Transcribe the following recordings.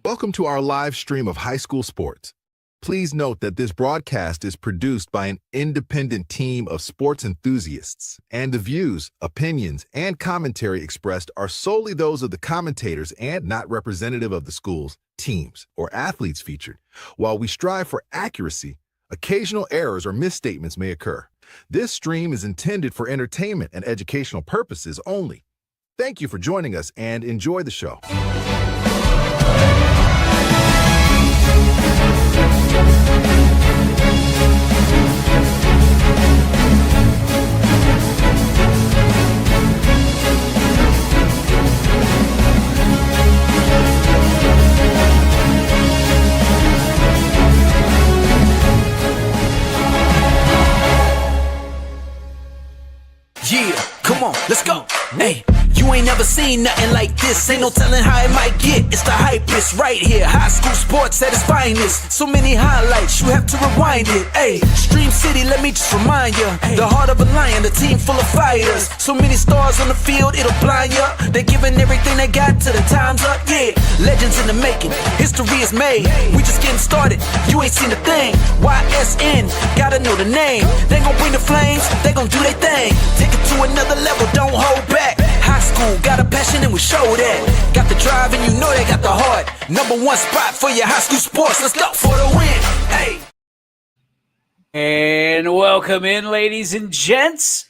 Welcome to our live stream of high school sports. Please note that this broadcast is produced by an independent team of sports enthusiasts, and the views, opinions, and commentary expressed are solely those of the commentators and not representative of the schools, teams, or athletes featured. While we strive for accuracy, occasional errors or misstatements may occur. This stream is intended for entertainment and educational purposes only. Thank you for joining us and enjoy the show. Yeah, come on, let's go. Hey, you ain't never seen nothing like this. Ain't no telling how it might get. It's the hypest right here. High school sports at its finest. So many highlights, you have to rewind it. Hey, Stream City, let me just remind ya. The heart of a lion, a team full of fighters. So many stars on the field, it'll blind ya. They're giving everything they got till the time's up. Yeah, legends in the making. History is made. We just getting started. You ain't seen a thing. YSN, gotta know the name. They gon' bring the flames. They gon' do their thing. Take it to another level. Don't hold back. High school, got a passion and we show that. Got the drive and you know they got the heart. Number one spot for your high school sports. Let's go for the win. Hey. And welcome in, ladies and gents.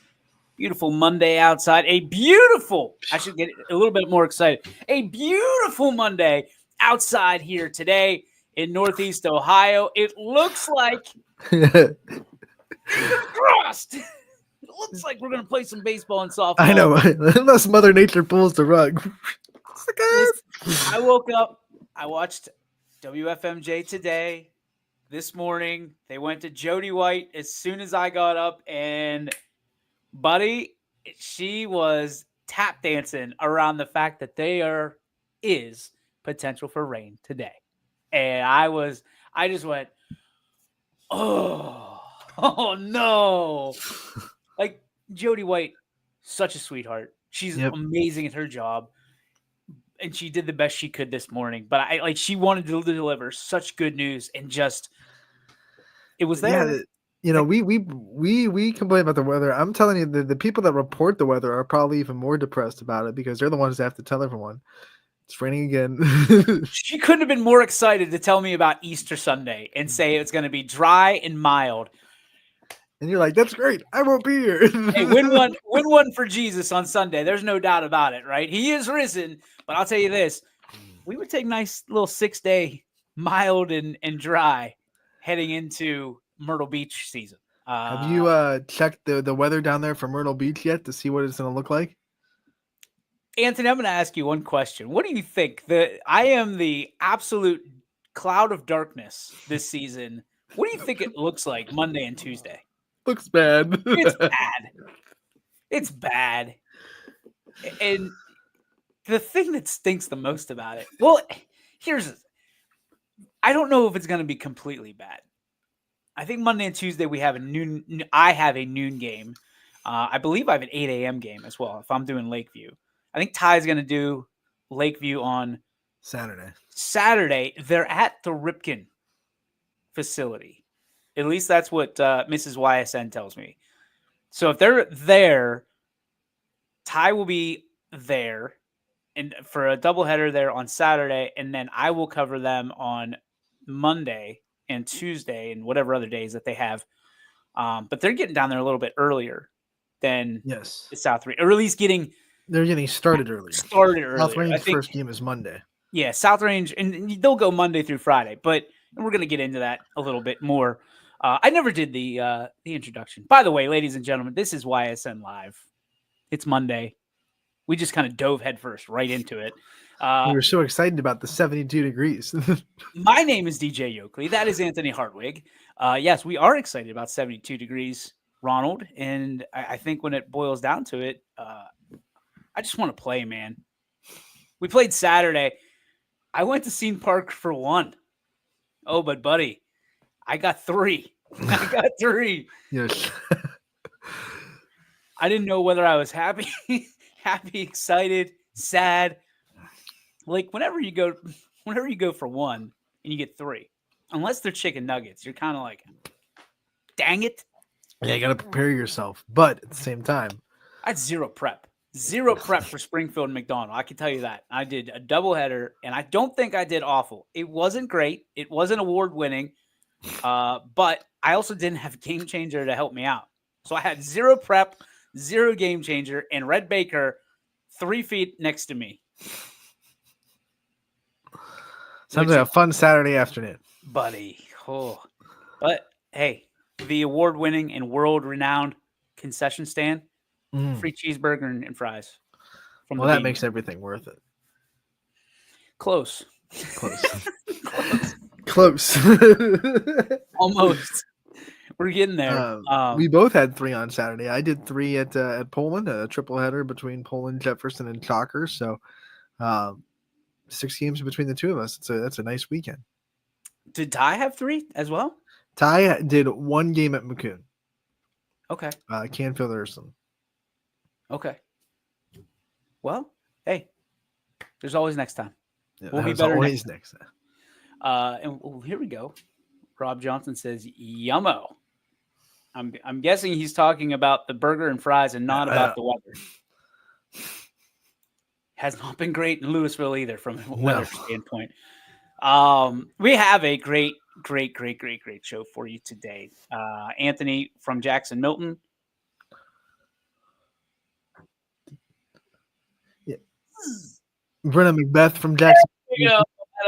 Beautiful Monday outside. I should get a little bit more excited. A beautiful Monday outside here today in Northeast Ohio. It looks like fingers crossed. It looks like we're going to play some baseball and softball. I know, unless Mother Nature pulls the rug. I woke up. I watched WFMJ today. This morning, they went to Jody White as soon as I got up. And, buddy, she was tap dancing around the fact that there is potential for rain today. And I just went, oh no. Like, Jody White, such a sweetheart. She's amazing at her job, and she did the best she could this morning. But she wanted to deliver such good news, and just it was there. Yeah, you know, we complain about the weather. I'm telling you, the people that report the weather are probably even more depressed about it because they're the ones that have to tell everyone it's raining again. She couldn't have been more excited to tell me about Easter Sunday and say it's going to be dry and mild. And you're like, that's great. I won't be here. Hey, win one for Jesus on Sunday. There's no doubt about it, right? He is risen. But I'll tell you this. We would take nice little 6-day mild and dry heading into Myrtle Beach season. Have you checked the weather down there for Myrtle Beach yet to see what it's going to look like? Anthony, I'm going to ask you one question. What do you think? I am the absolute cloud of darkness this season. What do you think it looks like Monday and Tuesday? Looks bad. It's bad. It's bad. And the thing that stinks the most about it, well, I don't know if it's going to be completely bad. I think Monday and Tuesday I have a noon game. I believe I have an 8 a.m. game as well if I'm doing Lakeview. I think Ty's going to do Lakeview on Saturday. They're at the Ripken facility. At least that's what Mrs. YSN tells me. So if they're there, Ty will be there and for a doubleheader there on Saturday, and then I will cover them on Monday and Tuesday and whatever other days that they have. But they're getting down there a little bit earlier than the South Range, or at least they're getting started earlier. South Range's first game is Monday. Yeah, South Range, and they'll go Monday through Friday, but we're going to get into that a little bit more. I never did the introduction. By the way, ladies and gentlemen, this is YSN Live. It's Monday. We just kind of dove headfirst right into it. We were so excited about the 72 degrees. My name is DJ Yoakley. That is Anthony Hartwig. Yes, we are excited about 72 degrees, Ronald. And I think when it boils down to it, I just want to play, man. We played Saturday. I went to Scene Park for one. Oh, but buddy, I got 3. Yes. I didn't know whether I was happy, excited, sad. Like whenever you go whenever you go for one and you get three, unless they're chicken nuggets, you're kind of like, dang it. Yeah, you got to prepare yourself. But at the same time, I had zero prep for Springfield and McDonald. I can tell you that. I did a doubleheader, and I don't think I did awful. It wasn't great. It wasn't award winning, but I also didn't have a game changer to help me out. So I had zero prep, zero game changer, and Red Baker 3 feet next to me. sounds like a fun Saturday afternoon. Buddy. Oh. But hey, the award winning and world renowned concession stand, free cheeseburger and fries. Well, that makes everything worth it. Close. Close. Almost. We're getting there. We both had 3 on Saturday. I did 3 at Poland, a triple header between Poland, Jefferson, and Chalker. So 6 games between the two of us. That's a nice weekend. Did Ty have 3 as well? Ty did 1 game at McCoon. Okay. Canfield Ursuline. Okay. Well, hey, there's always next time. Yeah, We'll be better always next time. And here we go. Rob Johnson says, "Yummo." I'm guessing he's talking about the burger and fries and not about the weather. Has not been great in Louisville either from a weather standpoint. We have a great show for you today. Anthony from Jackson Milton. Yeah. Brenna Macbeth from Jackson.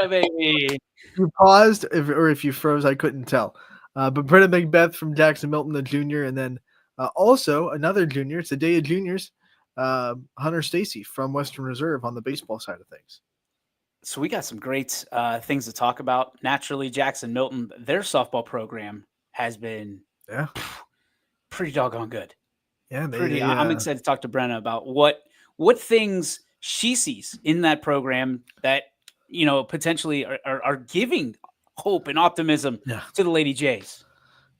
Baby. You paused, or if you froze, I couldn't tell. But Brenna Macbeth from Jackson Milton, the junior, and then also another junior. It's a day of juniors. Hunter Stacy from Western Reserve on the baseball side of things. So we got some great things to talk about. Naturally, Jackson Milton, their softball program has been pretty doggone good. Yeah, I'm excited to talk to Brenna about what things she sees in that program that potentially are giving hope and optimism to the Lady Jays.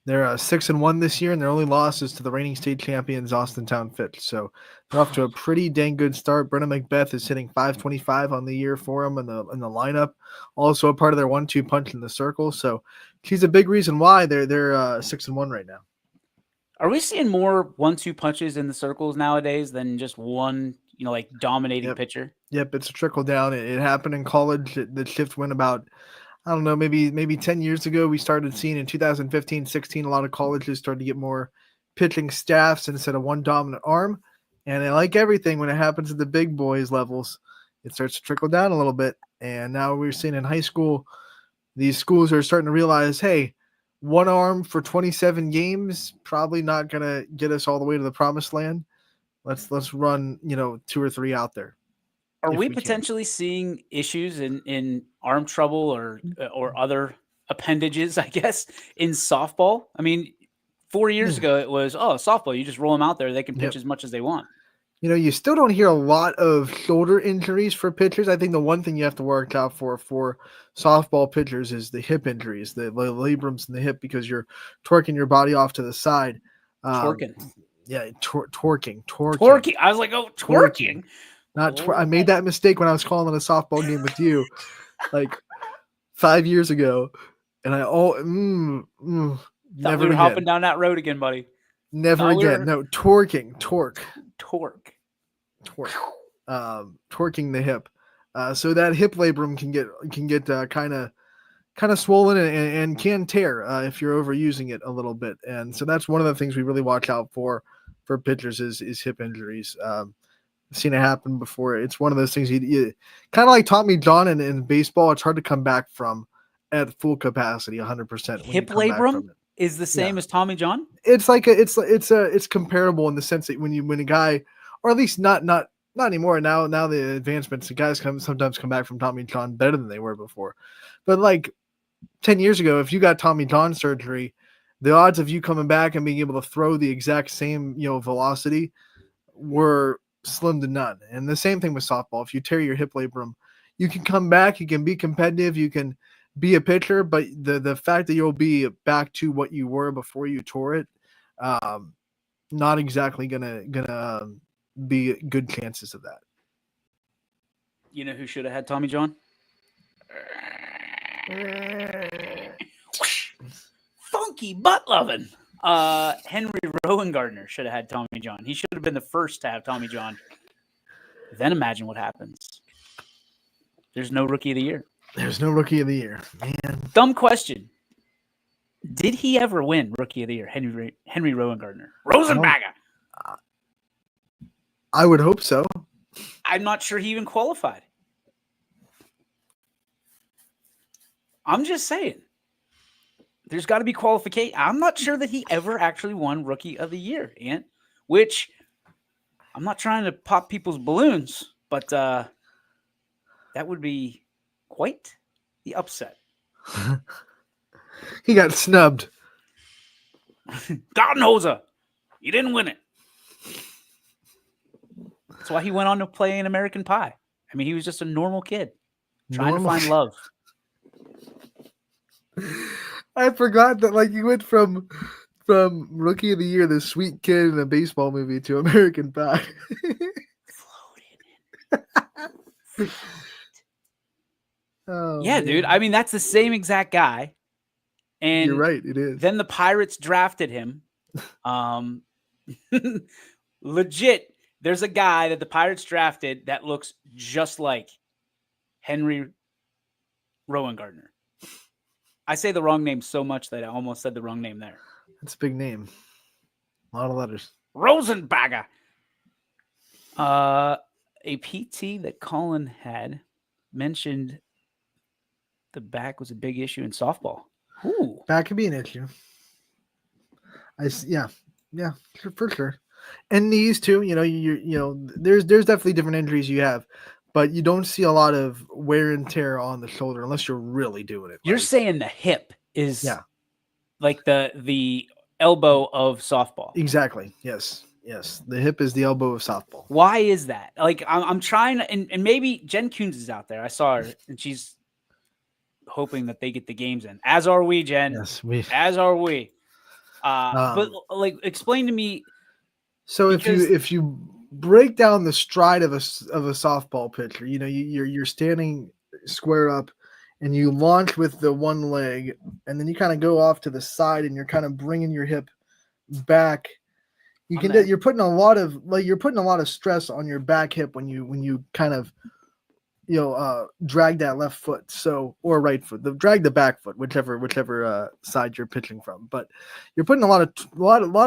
They're 6-1 this year, and their only loss is to the reigning state champions, Austintown Fitch. So they're off to a pretty dang good start. Brenna Macbeth is hitting .525 on the year for them in the lineup. Also a part of their 1-2 punch in the circle. So she's a big reason why they're 6-1 right now. Are we seeing more 1-2 punches in the circles nowadays than just one, dominating pitcher? Yep, it's a trickle down. It happened in college. The shift went about, I don't know, maybe 10 years ago. We started seeing in 2015, 16, a lot of colleges started to get more pitching staffs instead of one dominant arm. And like everything, when it happens at the big boys levels, it starts to trickle down a little bit. And now we're seeing in high school, these schools are starting to realize, hey, one arm for 27 games, probably not going to get us all the way to the promised land. Let's run, 2 or 3 out there. Are we potentially seeing issues in arm trouble or other appendages, I guess, in softball? I mean, 4 years ago, it was, softball, you just roll them out there. They can pitch as much as they want. You still don't hear a lot of shoulder injuries for pitchers. I think the one thing you have to work out for softball pitchers is the hip injuries, the labrums in the hip, because you're torquing your body off to the side. Torquing. Yeah, torquing. I was like, twerking. I made that mistake when I was calling a softball game with you, like 5 years ago, and never again. Hopping down that road again, buddy. Never again. No, torque. Torquing the hip, so that hip labrum can get kind of swollen and can tear if you're overusing it a little bit, and so that's one of the things we really watch out for pitchers is hip injuries. I've seen it happen before. It's one of those things you kind of like Tommy John in baseball. It's hard to come back from at full capacity, 100%. Hip labrum is the same as Tommy John. It's like it's comparable in the sense that when a guy, or at least not anymore. Now the advancements, the guys sometimes come back from Tommy John better than they were before. But like 10 years ago, if you got Tommy John surgery, the odds of you coming back and being able to throw the exact same velocity were slim to none. And the same thing with softball. If you tear your hip labrum, you can come back, you can be competitive, you can be a pitcher, but the fact that you'll be back to what you were before you tore it, not exactly gonna be good chances of that. You know who should have had Tommy John? Funky butt loving. Henry Rowan-Gardner should have had Tommy John. He should have been the first to have Tommy John. Then imagine what happens. There's no rookie of the year. There's no rookie of the year, man. Dumb question. Did he ever win rookie of the year? Henry Rowan-Gardner. Rosenbagger. I would hope so. I'm not sure he even qualified. I'm just saying. There's got to be qualification. I'm not sure that he ever actually won Rookie of the Year, Ant, which I'm not trying to pop people's balloons, but that would be quite the upset. He got snubbed. Gardenhoser, you didn't win it. That's why he went on to play in American Pie. I mean, he was just a normal kid trying to find love. I forgot that, like, you went from Rookie of the Year, the sweet kid in a baseball movie, to American Pie. Oh, yeah, man. dude. I mean, that's the same exact guy. And You're right, it is. then the Pirates drafted him. Legit, there's a guy that the Pirates drafted that looks just like Henry Rowan-Gardner. I say the wrong name so much that I almost said the wrong name there. That's a big name. A lot of letters. Rosenbagger. A PT that Colin had mentioned the back was a big issue in softball. Ooh. That could be an issue. Yeah, for sure. And knees too. You know, there's definitely different injuries you have, but you don't see a lot of wear and tear on the shoulder unless you're really doing it. You're right. saying the hip is Yeah. like the elbow of softball. Exactly. Yes. The hip is the elbow of softball. Why is that? Like I'm trying to, and maybe Jen Coons is out there. I saw her and she's hoping that they get the games in. As are we, Jen. Yes, As are we. But like, explain to me. So if you break down the stride of a softball pitcher, you know, you're standing square up and you launch with the one leg and then you kind of go off to the side and you're kind of bringing your hip back. You're putting a lot of stress on your back hip when you kind of, drag that left foot, or right foot, drag the back foot, whichever side you're pitching from. But you're putting a lot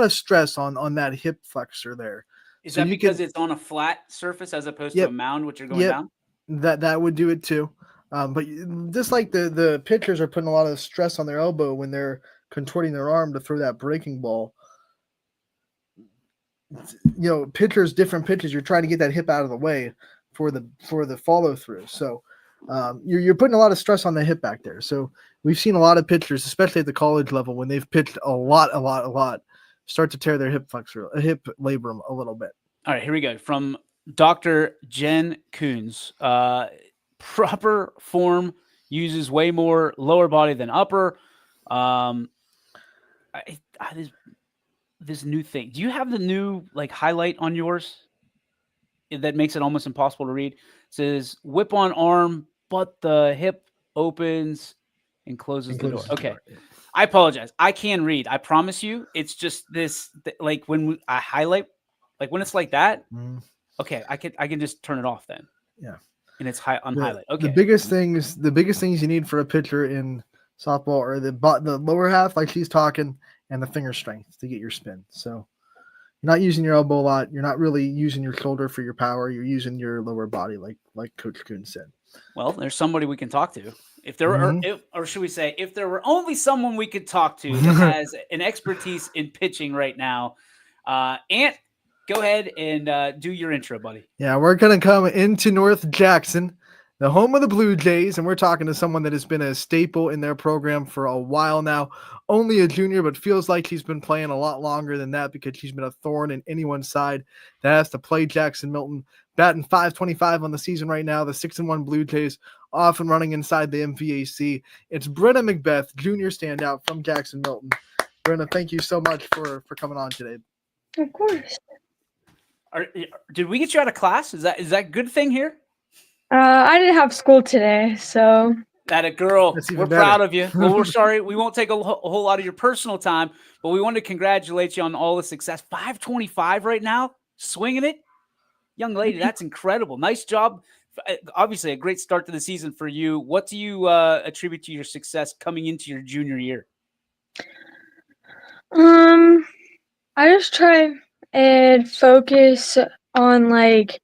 of stress on that hip flexor there. Is that because it's on a flat surface as opposed to a mound, which you're going down? That would do it too. But just like the pitchers are putting a lot of stress on their elbow when they're contorting their arm to throw that breaking ball. You know, different pitches, you're trying to get that hip out of the way for the follow through. So you're putting a lot of stress on the hip back there. So we've seen a lot of pitchers, especially at the college level, when they've pitched a lot, start to tear their hip labrum a little bit. All right, here we go. From Dr. Jen Coons. Proper form uses way more lower body than upper. This new thing. Do you have the new highlight on yours that makes it almost impossible to read? It says whip on arm, but the hip opens and closes the door. Okay. I apologize. I can read. I promise you. It's just this, when I highlight, when it's like that. Okay, I can just turn it off then. Yeah. And it's on highlight. Okay. The biggest things you need for a pitcher in softball are the lower half, like she's talking, and the finger strength to get your spin. So you're not using your elbow a lot. You're not really using your shoulder for your power. You're using your lower body, like Coach Coons said. Well, there's somebody we can talk to. If there were, or should we say, if there were only someone we could talk to that has an expertise in pitching right now, Ant, go ahead and do your intro, buddy. Yeah, we're going to come into North Jackson, the home of the Blue Jays, and we're talking to someone that has been a staple in their program for a while now. Only a junior, but feels like she's been playing a lot longer than that because she's been a thorn in anyone's side that has to play Jackson Milton. Batting .525 on the season right now. The 6-1 Blue Jays off and running inside the MVAC. It's Brenna Macbeth, junior standout from Jackson Milton. Brenna, thank you so much for coming on today. Of course. Did we get you out of class? Is that a good thing here? I didn't have school today, so That a girl. That's even We're better. proud of you. Well, we're sorry. We won't take a whole lot of your personal time, but we want to congratulate you on all the success. 525 right now, swinging it. Young lady, that's incredible. Nice job. Obviously, a great start to the season for you. What do you attribute to your success coming into your junior year? I just try and focus on like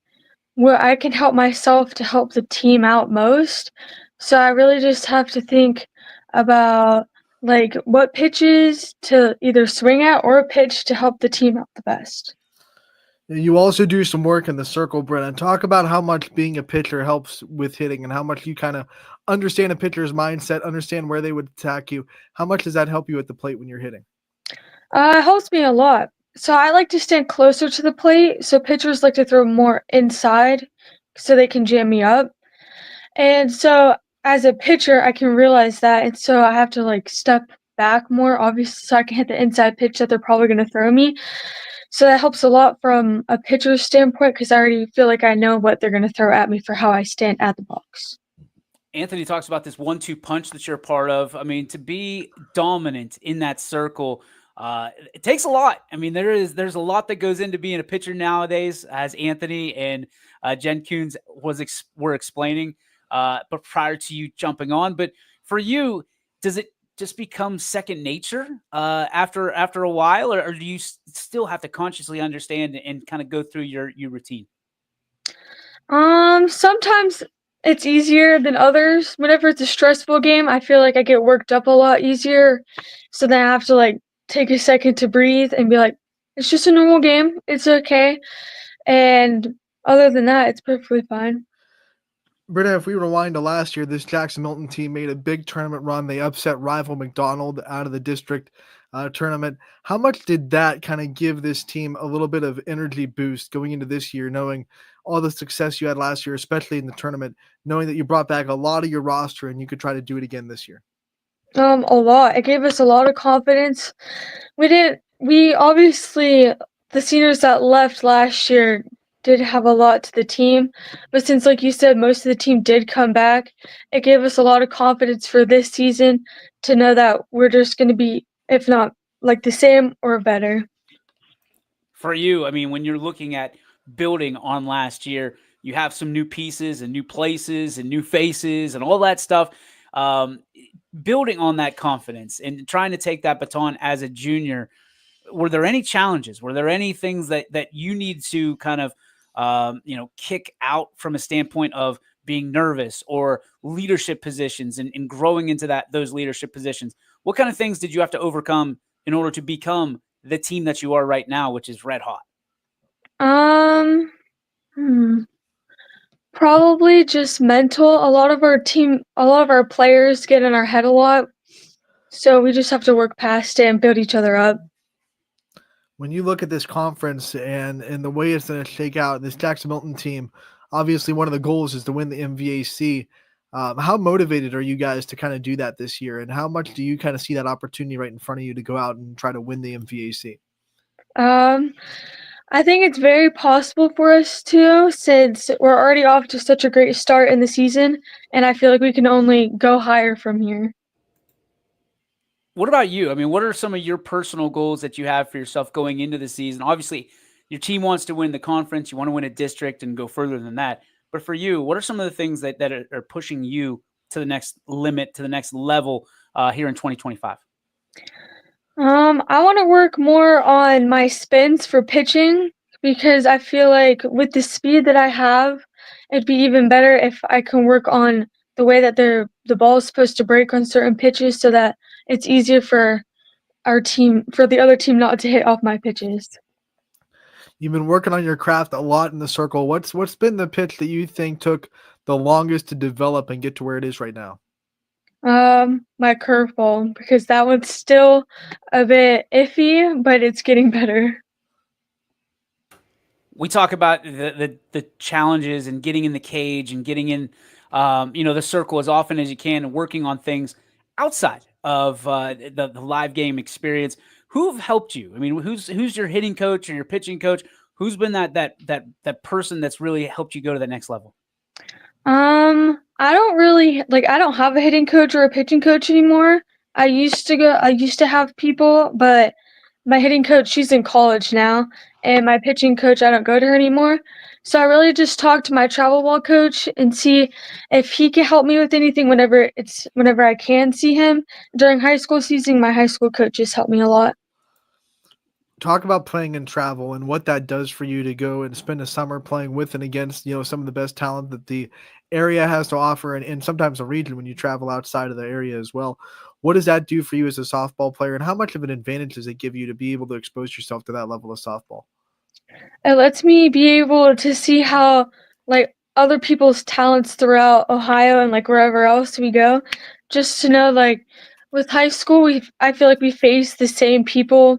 where I can help myself to help the team out most. So I really just have to think about like what pitches to either swing at or a pitch to help the team out the best. You also do some work in the circle, Brennan. Talk about how much being a pitcher helps with hitting and how much you kind of understand a pitcher's mindset, understand where they would attack you. How much does that help you at the plate when you're hitting? It helps me a lot. So I like to stand closer to the plate. So pitchers like to throw more inside so they can jam me up. And so as a pitcher, I can realize that. And so I have to like step back more, obviously, so I can hit the inside pitch that they're probably going to throw me. So that helps a lot from a pitcher's standpoint because I already feel like I know what they're going to throw at me for how I stand at the box. Anthony talks about this 1-2 punch that you're a part of. I mean, to be dominant in that circle, it takes a lot. I mean, there's a lot that goes into being a pitcher nowadays, as Anthony and Jen Coons were explaining. But prior to you jumping on, but for you, does it just become second nature after a while, or do you still have to consciously understand and kind of go through your routine? Sometimes it's easier than others. Whenever it's a stressful game, I feel like I get worked up a lot easier. So then I have to like take a second to breathe and be like, it's just a normal game. It's okay. And other than that, it's perfectly fine. Britta, if we rewind to last year, this Jackson Milton team made a big tournament run. They upset rival McDonald out of the district tournament. How much did that kind of give this team a little bit of energy boost going into this year, knowing all the success you had last year, especially in the tournament, knowing that you brought back a lot of your roster and you could try to do it again this year? A lot. It gave us a lot of confidence. We obviously, the seniors that left last year did have a lot to the team, but since, like you said, most of the team did come back, it gave us a lot of confidence for this season to know that we're just going to be, if not like the same or better. For you, I mean, when you're looking at building on last year, you have some new pieces and new places and new faces and all that stuff. Building on that confidence and trying to take that baton as a junior, were there any challenges? Were there any things that you need to kind of kick out from a standpoint of being nervous or leadership positions and growing into those leadership positions? What kind of things did you have to overcome in order to become the team that you are right now, which is red hot? Probably just mental. A lot of our players get in our head a lot. So we just have to work past it and build each other up. When you look at this conference and the way it's going to shake out, this Jackson Milton team, obviously one of the goals is to win the MVAC. How motivated are you guys to kind of do that this year? And how much do you kind of see that opportunity right in front of you to go out and try to win the MVAC? I think it's very possible for us to, since we're already off to such a great start in the season, and I feel like we can only go higher from here. What about you? I mean, what are some of your personal goals that you have for yourself going into the season? Obviously, your team wants to win the conference. You want to win a district and go further than that. But for you, what are some of the things that are pushing you to the next limit, to the next level here in 2025? I want to work more on my spins for pitching because I feel like with the speed that I have, it'd be even better if I can work on the way that the ball is supposed to break on certain pitches so that it's easier for the other team not to hit off my pitches. You've been working on your craft a lot in the circle. What's been the pitch that you think took the longest to develop and get to where it is right now? My curveball, because that one's still a bit iffy, but it's getting better. We talk about the challenges and getting in the cage and getting in, the circle as often as you can and working on things outside of the live game experience. Who have helped you? I mean, who's your hitting coach or your pitching coach? Who's been that person that's really helped you go to the next level? I don't really like I don't have a hitting coach or a pitching coach anymore. I used to have people, but my hitting coach, she's in college now, and my pitching coach, I don't go to her anymore. So I really just talk to my travel ball coach and see if he can help me with anything whenever I can see him. During high school season, my high school coaches helped me a lot. Talk about playing in travel and what that does for you to go and spend a summer playing with and against, some of the best talent that the area has to offer, and sometimes a region when you travel outside of the area as well. What does that do for you as a softball player, and how much of an advantage does it give you to be able to expose yourself to that level of softball? It lets me be able to see how like other people's talents throughout Ohio and like wherever else we go. Just to know like with high school I feel like we face the same people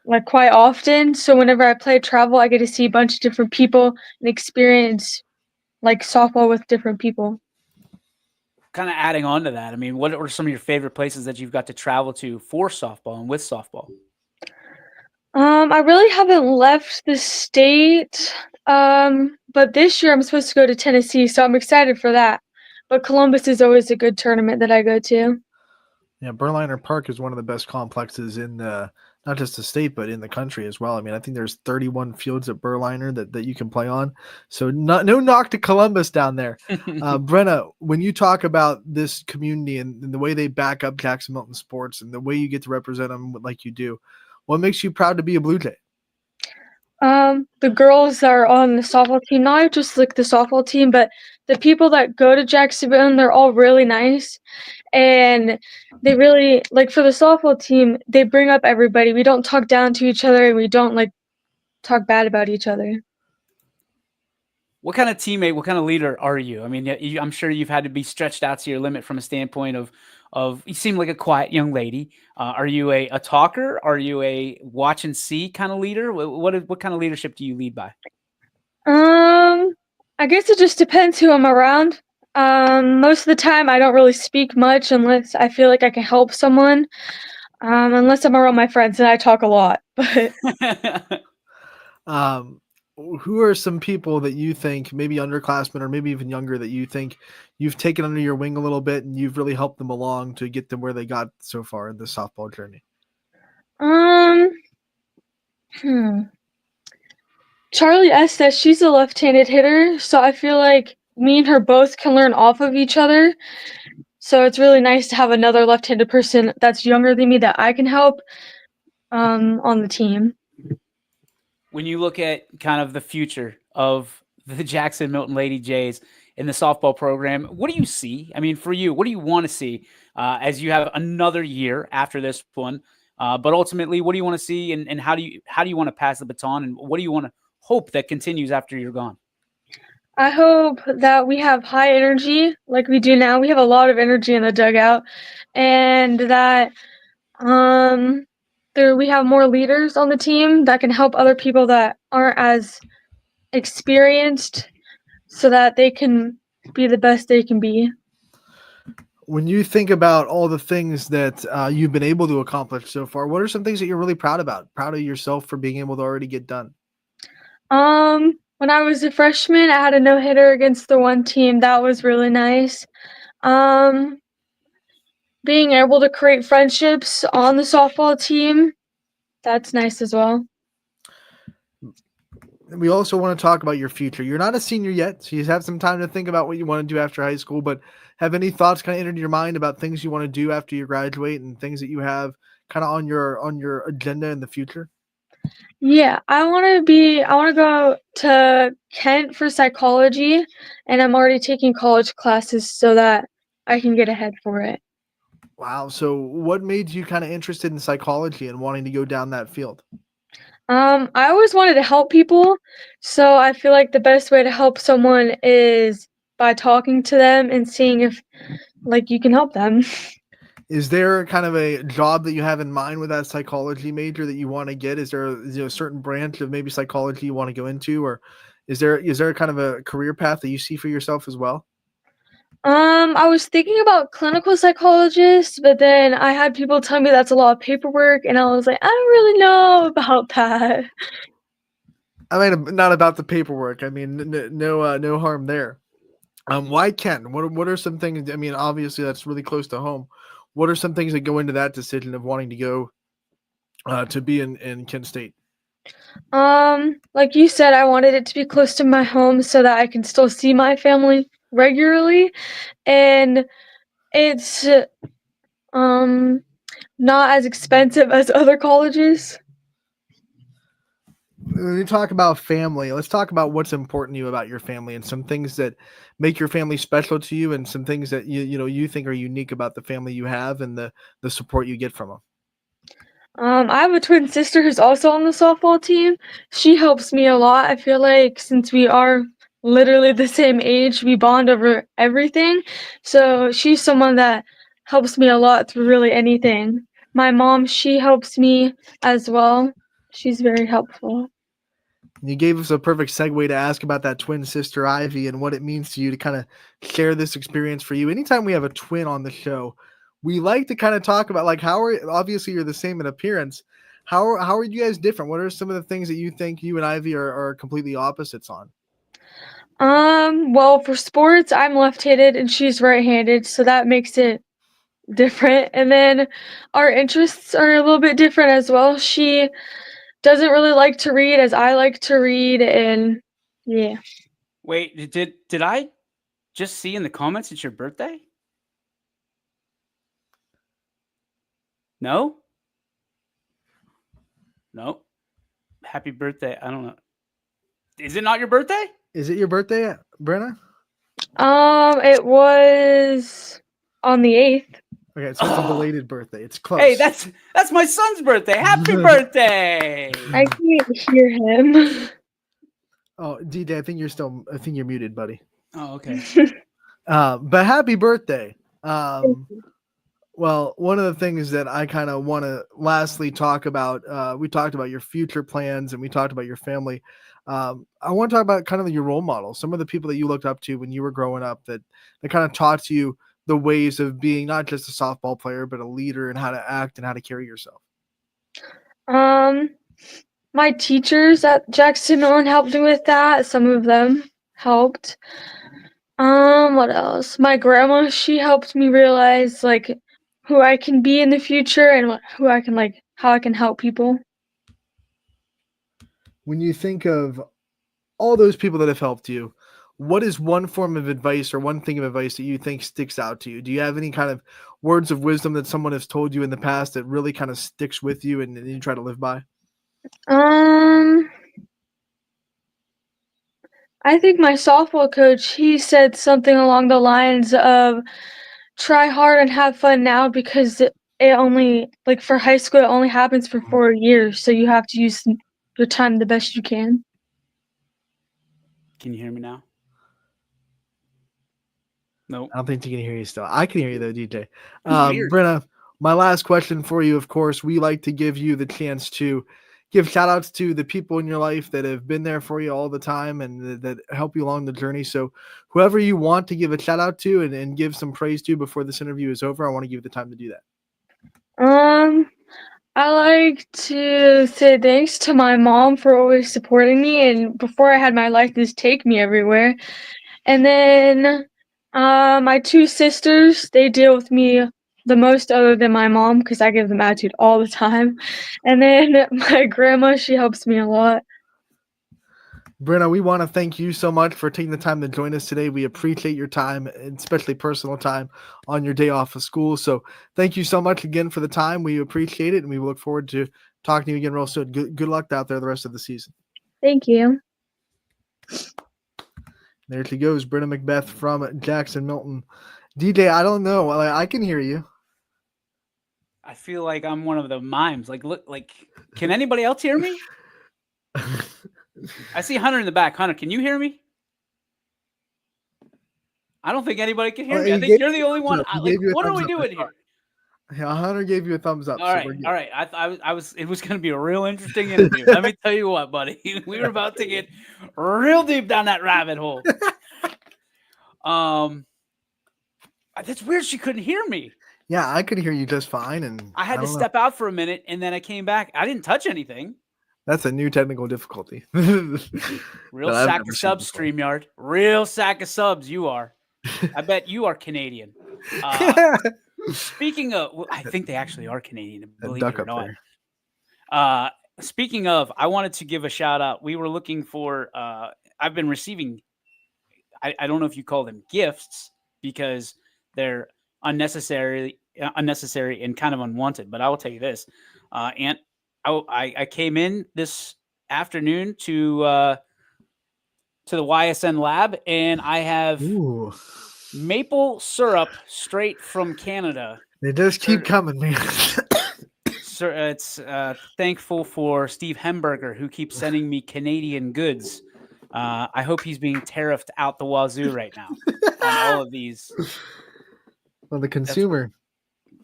like quite often. So whenever I play travel I get to see a bunch of different people and experience like softball with different people. Kind of adding on to that, I mean, what are some of your favorite places that you've got to travel to for softball and with softball? I really haven't left the state. But this year I'm supposed to go to Tennessee, so I'm excited for that. But Columbus is always a good tournament that I go to. Yeah, Berliner Park is one of the best complexes in the not just the state but in the country as well. I mean, I think there's 31 fields at Berliner that you can play on. So no knock to Columbus down there. Brenna, when you talk about this community and the way they back up Jackson Milton sports and the way you get to represent them like you do, what makes you proud to be a Blue Jay? The girls are on the softball team, not just like the softball team, but the people that go to Jacksonville, they're all really nice. And they really like for the softball team, they bring up everybody. We don't talk down to each other and we don't like talk bad about each other. What kind of teammate, what kind of leader are you? I mean, I'm sure you've had to be stretched out to your limit from a standpoint of you seem like a quiet young lady. Are you a talker? Are you a watch and see kind of leader? What kind of leadership do you lead by? I guess it just depends who I'm around. Most of the time I don't really speak much unless I feel like I can help someone. Unless I'm around my friends and I talk a lot. But Um, who are some people that you think, maybe underclassmen or maybe even younger, that you think you've taken under your wing a little bit and you've really helped them along to get them where they got so far in the softball journey? um hmm. Charlie Estes, she's a left-handed hitter, so I feel like me and her both can learn off of each other. So it's really nice to have another left-handed person that's younger than me that I can help on the team. When you look at kind of the future of the Jackson Milton Lady Jays in the softball program, what do you see? I mean, for you, what do you want to see as you have another year after this one? But ultimately, what do you want to see, and how do you want to pass the baton, and what do you want to hope that continues after you're gone? I hope that we have high energy like we do now. We have a lot of energy in the dugout, and that um, we have more leaders on the team that can help other people that aren't as experienced, so that they can be the best they can be. When you think about all the things that you've been able to accomplish so far, what are some things that you're really proud about? Proud of yourself for being able to already get done? When I was a freshman, I had a no hitter against the one team. That was really nice. Um, Being able to create friendships on the softball team, that's nice as well. We also want to talk about your future. You're not a senior yet, so you have some time to think about what you want to do after high school, but have any thoughts kind of entered your mind about things you want to do after you graduate and things that you have kind of on your agenda in the future? Yeah, I want to go to Kent for psychology, and I'm already taking college classes so that I can get ahead for it. Wow. So what made you kind of interested in psychology and wanting to go down that field? I always wanted to help people, so I feel like the best way to help someone is by talking to them and seeing if like you can help them. Is there kind of a job that you have in mind with that psychology major that you want to get? Is there a certain branch of maybe psychology you want to go into, or is there kind of a career path that you see for yourself as well? I was thinking about clinical psychologist, but then I had people tell me that's a lot of paperwork, and I was like, I don't really know about that. I mean, not about the paperwork. I mean, no harm there. Why Kent? What are some things? I mean, obviously that's really close to home. What are some things that go into that decision of wanting to go to be in Kent State? Like you said, I wanted it to be close to my home so that I can still see my family regularly, and it's um not as expensive as other colleges. When you talk about family, let's talk about what's important to you about your family and some things that make your family special to you, and some things that you think are unique about the family you have and the support you get from them. I have a twin sister who's also on the softball team. She helps me a lot. I feel like since we are literally the same age, we bond over everything. So she's someone that helps me a lot through really anything. My mom, she helps me as well. She's very helpful. You gave us a perfect segue to ask about that twin sister Ivy and what it means to you to kind of share this experience for you. Anytime we have a twin on the show, we like to kind of talk about like obviously you're the same in appearance. How are you guys different? What are some of the things that you think you and Ivy are completely opposites on? Well, for sports, I'm left-handed and she's right-handed, so that makes it different. And then our interests are a little bit different as well. She doesn't really like to read as I like to read, and yeah. Wait, did I just see in the comments it's your birthday? No? Nope. Happy birthday. I don't know. Is it not your birthday? Is it your birthday, Brenna? It was on the 8th. Okay, so it's a belated birthday. It's close. Hey, that's my son's birthday. Happy birthday. I can't hear him. Oh, DJ, I think you're muted, buddy. Oh, okay. But happy birthday. Well, one of the things that I kind of want to lastly talk about, we talked about your future plans and we talked about your family. I want to talk about kind of your role models, some of the people that you looked up to when you were growing up that kind of taught you the ways of being not just a softball player, but a leader and how to act and how to carry yourself. My teachers at Jackson Millen helped me with that. Some of them helped. What else? My grandma, she helped me realize like who I can be in the future and how I can help people. When you think of all those people that have helped you, what is one form of advice or one thing of advice that you think sticks out to you? Do you have any kind of words of wisdom that someone has told you in the past that really kind of sticks with you and you try to live by? I think my softball coach, he said something along the lines of try hard and have fun now because it only, like for high school, it only happens for 4 years. So you have to use your time the best you can. Can you hear me now? Nope. I don't think you can hear you still. I can hear you though, DJ. Weird. Brenna, my last question for you, of course, we like to give you the chance to give shout outs to the people in your life that have been there for you all the time and that help you along the journey. So whoever you want to give a shout out to and give some praise to before this interview is over, I want to give you the time to do that. I like to say thanks to my mom for always supporting me, and before I had my license, take me everywhere. And then my 2 sisters, they deal with me the most other than my mom because I give them attitude all the time. And then my grandma, she helps me a lot. Brenna, we want to thank you so much for taking the time to join us today. We appreciate your time, especially personal time on your day off of school. So thank you so much again for the time. We appreciate it, and we look forward to talking to you again real soon. Good luck out there the rest of the season. Thank you. There she goes, Brenna Macbeth from Jackson Milton. DJ, I don't know. I can hear you. I feel like I'm one of the mimes. Like, look, like, can anybody else hear me? I see Hunter in the back. Hunter, can you hear me? I don't think anybody can hear me. I think you're the only one. What are we doing here? Yeah, Hunter gave you a thumbs up. All right. I was. It was going to be a real interesting interview. Let me tell you what, buddy. We were about to get real deep down that rabbit hole. That's weird. She couldn't hear me. Yeah, I could hear you just fine, and I had to step out for a minute, and then I came back. I didn't touch anything. That's a new technical difficulty. Real sack of subs, StreamYard. Real sack of subs, you are. I bet you are Canadian. Speaking of, well, I think they actually are Canadian, believe duck it or up not. there. Speaking of, I wanted to give a shout out. We were looking for, I've been receiving, I don't know if you call them gifts because they're unnecessary and kind of unwanted, but I will tell you this. And I came in this afternoon to the YSN lab and I have Ooh, maple syrup straight from Canada. they just keep Sir- coming, man. Sir, it's thankful for Steve Hemberger who keeps sending me Canadian goods. I hope he's being tariffed out the wazoo right now on all of these. Well, the consumer,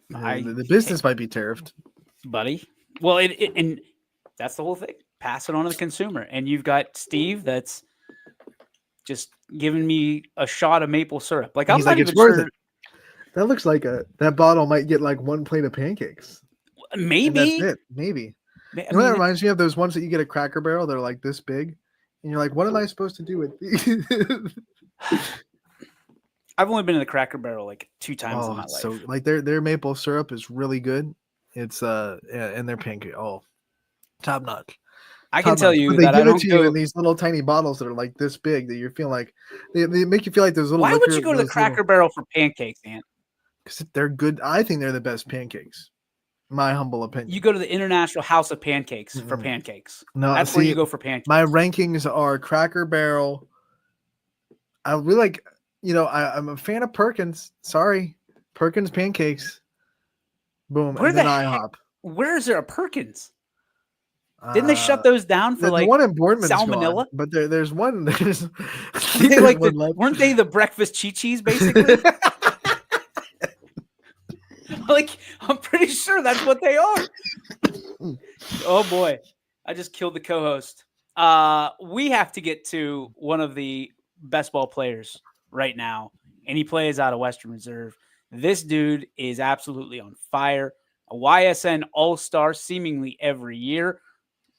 the business might be tariffed. Buddy. Well, and that's the whole thing. Pass it on to the consumer, and you've got Steve that's just giving me a shot of maple syrup. Like I'm He's not like, even it's worth sure. it. That looks like that bottle might get like one plate of pancakes. Maybe. And that's it. Maybe. I You know what that mean, reminds me of? Those ones that you get at Cracker Barrel. They're like this big, and you're like, what am I supposed to do with these? I've only been in the Cracker Barrel like 2 times in my life. So like their maple syrup is really good. It's and their pancake. Oh, top notch. I can Top tell notch. you But they that I give it don't to go. you in these little tiny bottles that are like this big that you're feeling like they make you feel like those little. Why would you go to the Cracker Barrel for pancakes, Ant? Because they're good. I think they're the best pancakes. My humble opinion. You go to the International House of Pancakes for Mm-mm. pancakes. No, That's where see, you go for pancakes. My rankings are Cracker Barrel. I really like, I'm a fan of Perkins. Sorry, Perkins pancakes. Boom, Where and then the heck- IHOP. Where is there a Perkins? Didn't they shut those down for the like one in Boardman's salmonella? gone, but there's one. There's, Weren't they like one left. weren't they the breakfast chi-chis basically? Like I'm pretty sure that's what they are. Oh boy, I just killed the co-host. We have to get to one of the best ball players right now, and he plays out of Western Reserve. This dude is absolutely on fire. A YSN All-Star seemingly every year.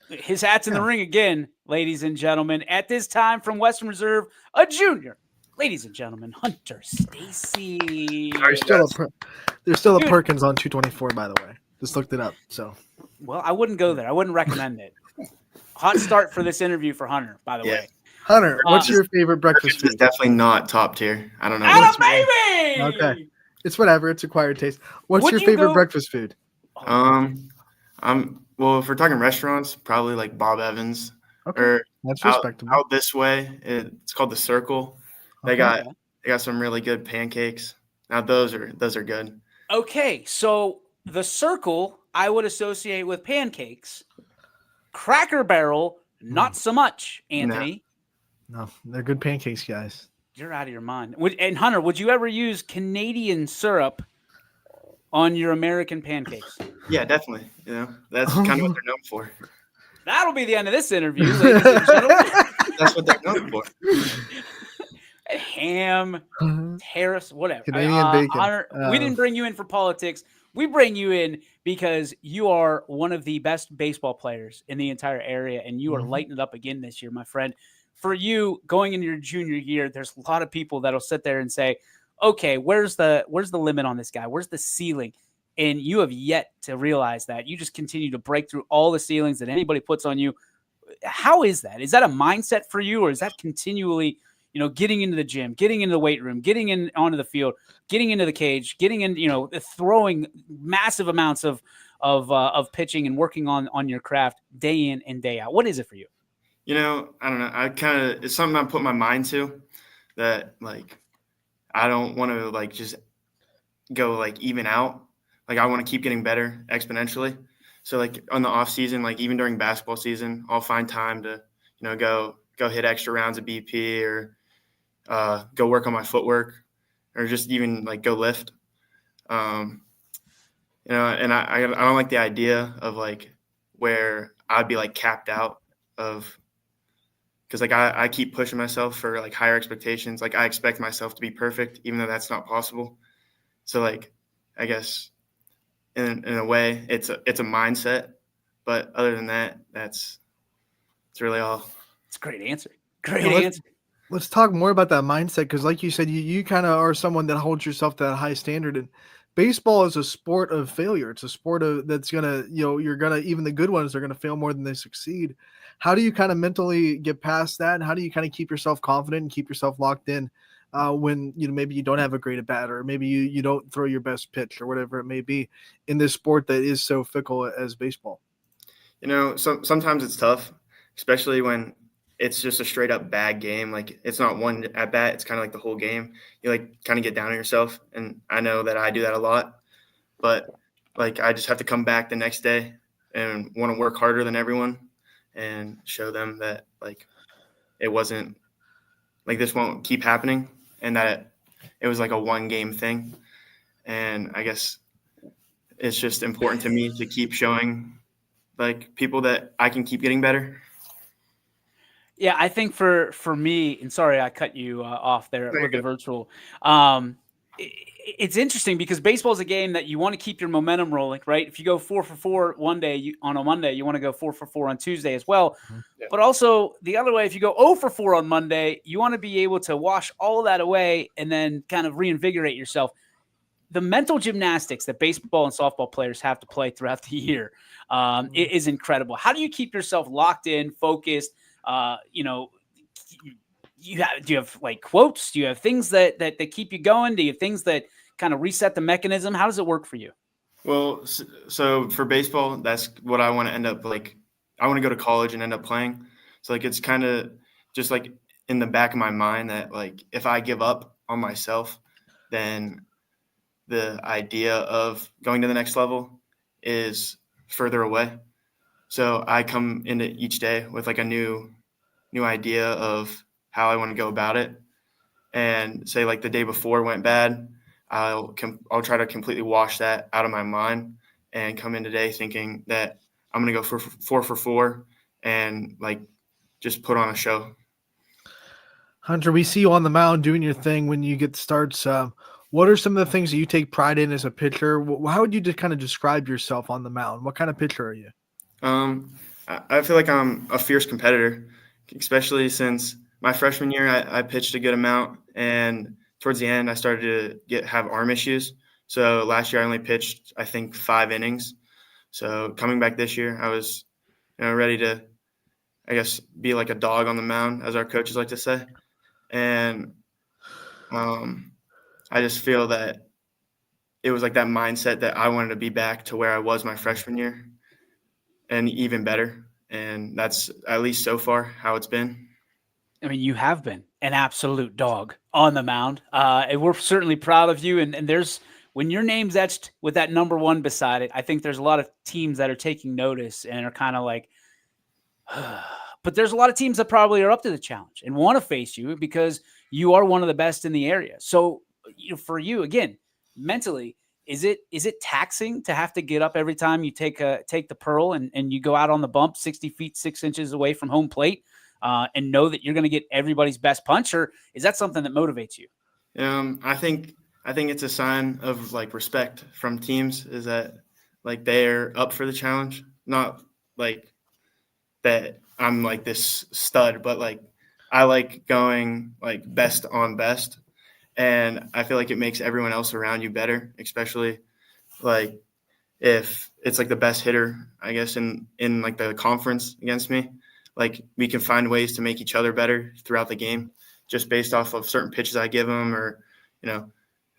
His hat's in the ring again, ladies and gentlemen. At this time from Western Reserve, a junior. Ladies and gentlemen, Hunter Stacy. There's still a Dude. Perkins on 224, by the way. Just looked it up. So Well, I wouldn't go there. I wouldn't recommend it. Hot start for this interview for Hunter, by the Yeah. way. Hunter, what's your favorite breakfast Breakfast is food? definitely not top tier. I don't know. Atta what's- baby! Okay. It's whatever. It's acquired taste. What's Would your you favorite go- breakfast food? Well, if we're talking restaurants, probably like Bob Evans Okay, or that's out, respectable. out this way. It's called the Circle. They Okay. got some really good pancakes. Now those are good. Okay, so the Circle I would associate with pancakes. Cracker Barrel, not so much, Anthony. No, they're good pancakes, guys. You're out of your mind. And Hunter, would you ever use Canadian syrup on your American pancakes? Yeah, definitely. That's kind of what they're known for. That'll be the end of this interview, ladies and gentlemen. That's what they're known for. Ham, tariffs, whatever. Canadian bacon. Hunter, we didn't bring you in for politics. We bring you in because you are one of the best baseball players in the entire area, and you are lighting it up again this year, my friend. For you, going into your junior year, there's a lot of people that'll sit there and say, okay, where's the limit on this guy? Where's the ceiling? And you have yet to realize that. You just continue to break through all the ceilings that anybody puts on you. How is that? Is that a mindset for you, or is that continually, getting into the gym, getting into the weight room, getting in onto the field, getting into the cage, getting in, throwing massive amounts of pitching and working on your craft day in and day out? What is it for you? I don't know. It's something I put my mind to, that like I don't want to like just go like even out. Like I want to keep getting better exponentially. So like on the off season, like even during basketball season, I'll find time to, go hit extra rounds of BP or go work on my footwork or just even like go lift. And I don't like the idea of like where I'd be like capped out of, because like I keep pushing myself for like higher expectations. Like I expect myself to be perfect, even though that's not possible. So like, I guess in a way it's a mindset, but other than that, it's really all. It's a great answer. Great Yeah, answer. Let's talk more about that mindset because, like you said, you kind of are someone that holds yourself to that high standard. And baseball is a sport of failure. It's a sport of that's gonna, you're gonna even the good ones are gonna fail more than they succeed. How do you kind of mentally get past that? And how do you kind of keep yourself confident and keep yourself locked in when maybe you don't have a great at bat or maybe you don't throw your best pitch or whatever it may be in this sport that is so fickle as baseball? Sometimes it's tough, especially when it's just a straight up bad game. Like it's not one at bat; it's kind of like the whole game. You like kind of get down on yourself, and I know that I do that a lot. But like I just have to come back the next day and want to work harder than everyone and show them that like it wasn't like this won't keep happening and that it was like a one game thing. And I guess it's just important to me to keep showing like people that I can keep getting better. Yeah, I think for me, and sorry I cut you off there Very with the good. virtual. It's interesting because baseball is a game that you want to keep your momentum rolling, right? If you go 4 for 4 one day on a Monday, you want to go 4 for 4 on Tuesday as well. Yeah. But also the other way, if you go 0 for 4 on Monday, you want to be able to wash all of that away and then kind of reinvigorate yourself. The mental gymnastics that baseball and softball players have to play throughout the year it is incredible. How do you keep yourself locked in, focused? Do you have like quotes? Do you have things that keep you going? Do you have things that kind of reset the mechanism? How does it work for you? Well, so for baseball, that's what I want to end up like. I want to go to college and end up playing. So like it's kind of just like in the back of my mind that like if I give up on myself, then the idea of going to the next level is further away. So I come into each day with like a new idea of how I want to go about it. And say like the day before went bad, I'll try to completely wash that out of my mind and come in today thinking that I'm going to go for 4 for 4 and like just put on a show. Hunter, we see you on the mound doing your thing when you get starts. What are some of the things that you take pride in as a pitcher? How would you just kind of describe yourself on the mound? What kind of pitcher are you? I feel like I'm a fierce competitor, especially since my freshman year I pitched a good amount, and towards the end I started to have arm issues. So last year I only pitched I think 5 innings. So coming back this year, I was ready to, I guess, be like a dog on the mound, as our coaches like to say. And I just feel that it was like that mindset that I wanted to be back to where I was my freshman year and even better. And that's at least so far how it's been. I mean, you have been an absolute dog on the mound. And we're certainly proud of you. And there's, when your name's etched with that number 1 beside it, I think there's a lot of teams that are taking notice and are kind of like, but there's a lot of teams that probably are up to the challenge and want to face you because you are one of the best in the area. So, for you, again, mentally, is it taxing to have to get up every time you take the pearl and you go out on the bump 60 feet, 6 inches away from home plate and know that you're going to get everybody's best punch, or is that something that motivates you? I think it's a sign of like respect from teams is that like they're up for the challenge, not like that I'm like this stud, but like I like going like best on best. And I feel like it makes everyone else around you better, especially like if it's like the best hitter, I guess, in like the conference against me. Like we can find ways to make each other better throughout the game just based off of certain pitches I give him or,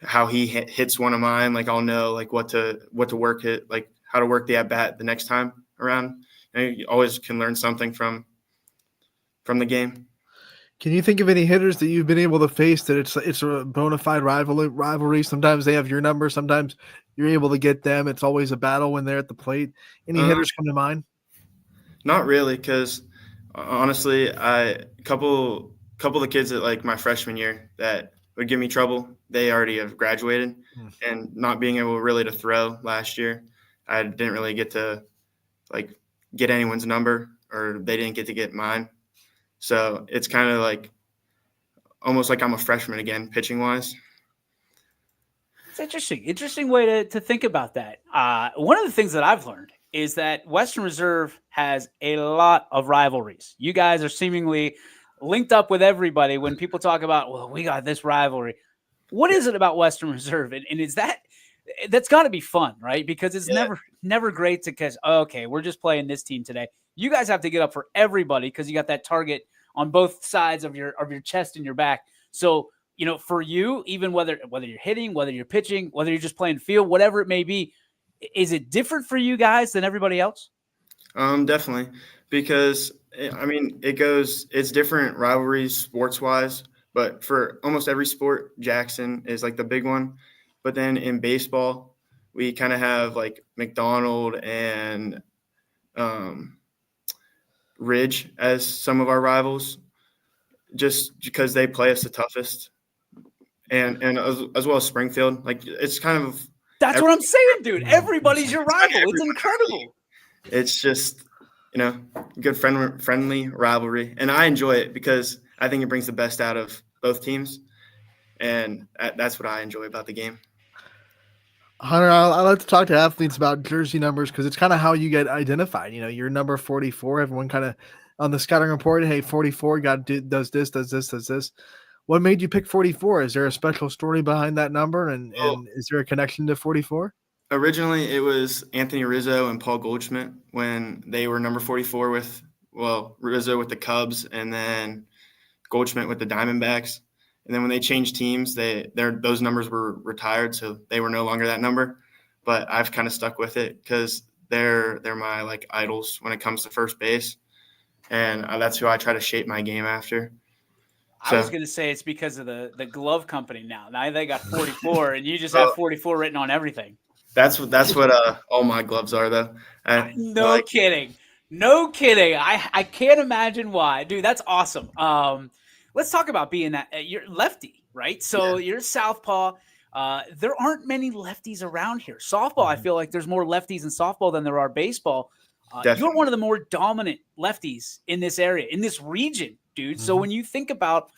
how he hits one of mine. Like I'll know like what to work it, like how to work the at bat the next time around. You always can learn something from the game. Can you think of any hitters that you've been able to face that it's a bona fide rivalry? Sometimes they have your number. Sometimes you're able to get them. It's always a battle when they're at the plate. Any hitters come to mind? Not really, because honestly, a couple of the kids that like my freshman year that would give me trouble, they already have graduated. And not being able really to throw last year, I didn't really get to like get anyone's number, or they didn't get to get mine. So it's kind of like almost like I'm a freshman again, pitching wise. It's interesting way to think about that. One of the things that I've learned is that Western Reserve has a lot of rivalries. You guys are seemingly linked up with everybody when people talk about, well, we got this rivalry. What is it about Western Reserve? And is that's got to be fun, right? Because it's never great to catch, okay, we're just playing this team today. You guys have to get up for everybody because you got that target on both sides of your chest and your back. So, for you, even whether you're hitting, whether you're pitching, whether you're just playing field, whatever it may be, is it different for you guys than everybody else? Definitely, because it's different rivalries sports wise, but for almost every sport, Jackson is like the big one. But then in baseball, we kind of have like McDonald and Ridge as some of our rivals, just because they play us the toughest, and as well as Springfield. Like it's kind of that's what I'm saying, dude. Everybody's your rival. It's incredible. It's just good friendly rivalry, and I enjoy it because I think it brings the best out of both teams, and that's what I enjoy about the game. Hunter, I like to talk to athletes about jersey numbers because it's kind of how you get identified. You're number 44. Everyone kind of on the scouting report, hey, 44 does this. What made you pick 44? Is there a special story behind that number, and is there a connection to 44? Originally, it was Anthony Rizzo and Paul Goldschmidt when they were number 44 Rizzo with the Cubs and then Goldschmidt with the Diamondbacks. And then when they changed teams, those numbers were retired, so they were no longer that number. But I've kind of stuck with it because they're my like idols when it comes to first base, and that's who I try to shape my game after. I was going to say it's because of the glove company now. Now they got 44, and you just have 44 written on everything. That's what all my gloves are, though. No kidding. I can't imagine why, dude. That's awesome. Let's talk about being that you're lefty, right? So you're southpaw. There aren't many lefties around here. Softball, I feel like there's more lefties in softball than there are baseball. You're one of the more dominant lefties in this area, in this region, dude. Mm-hmm. So when you think about,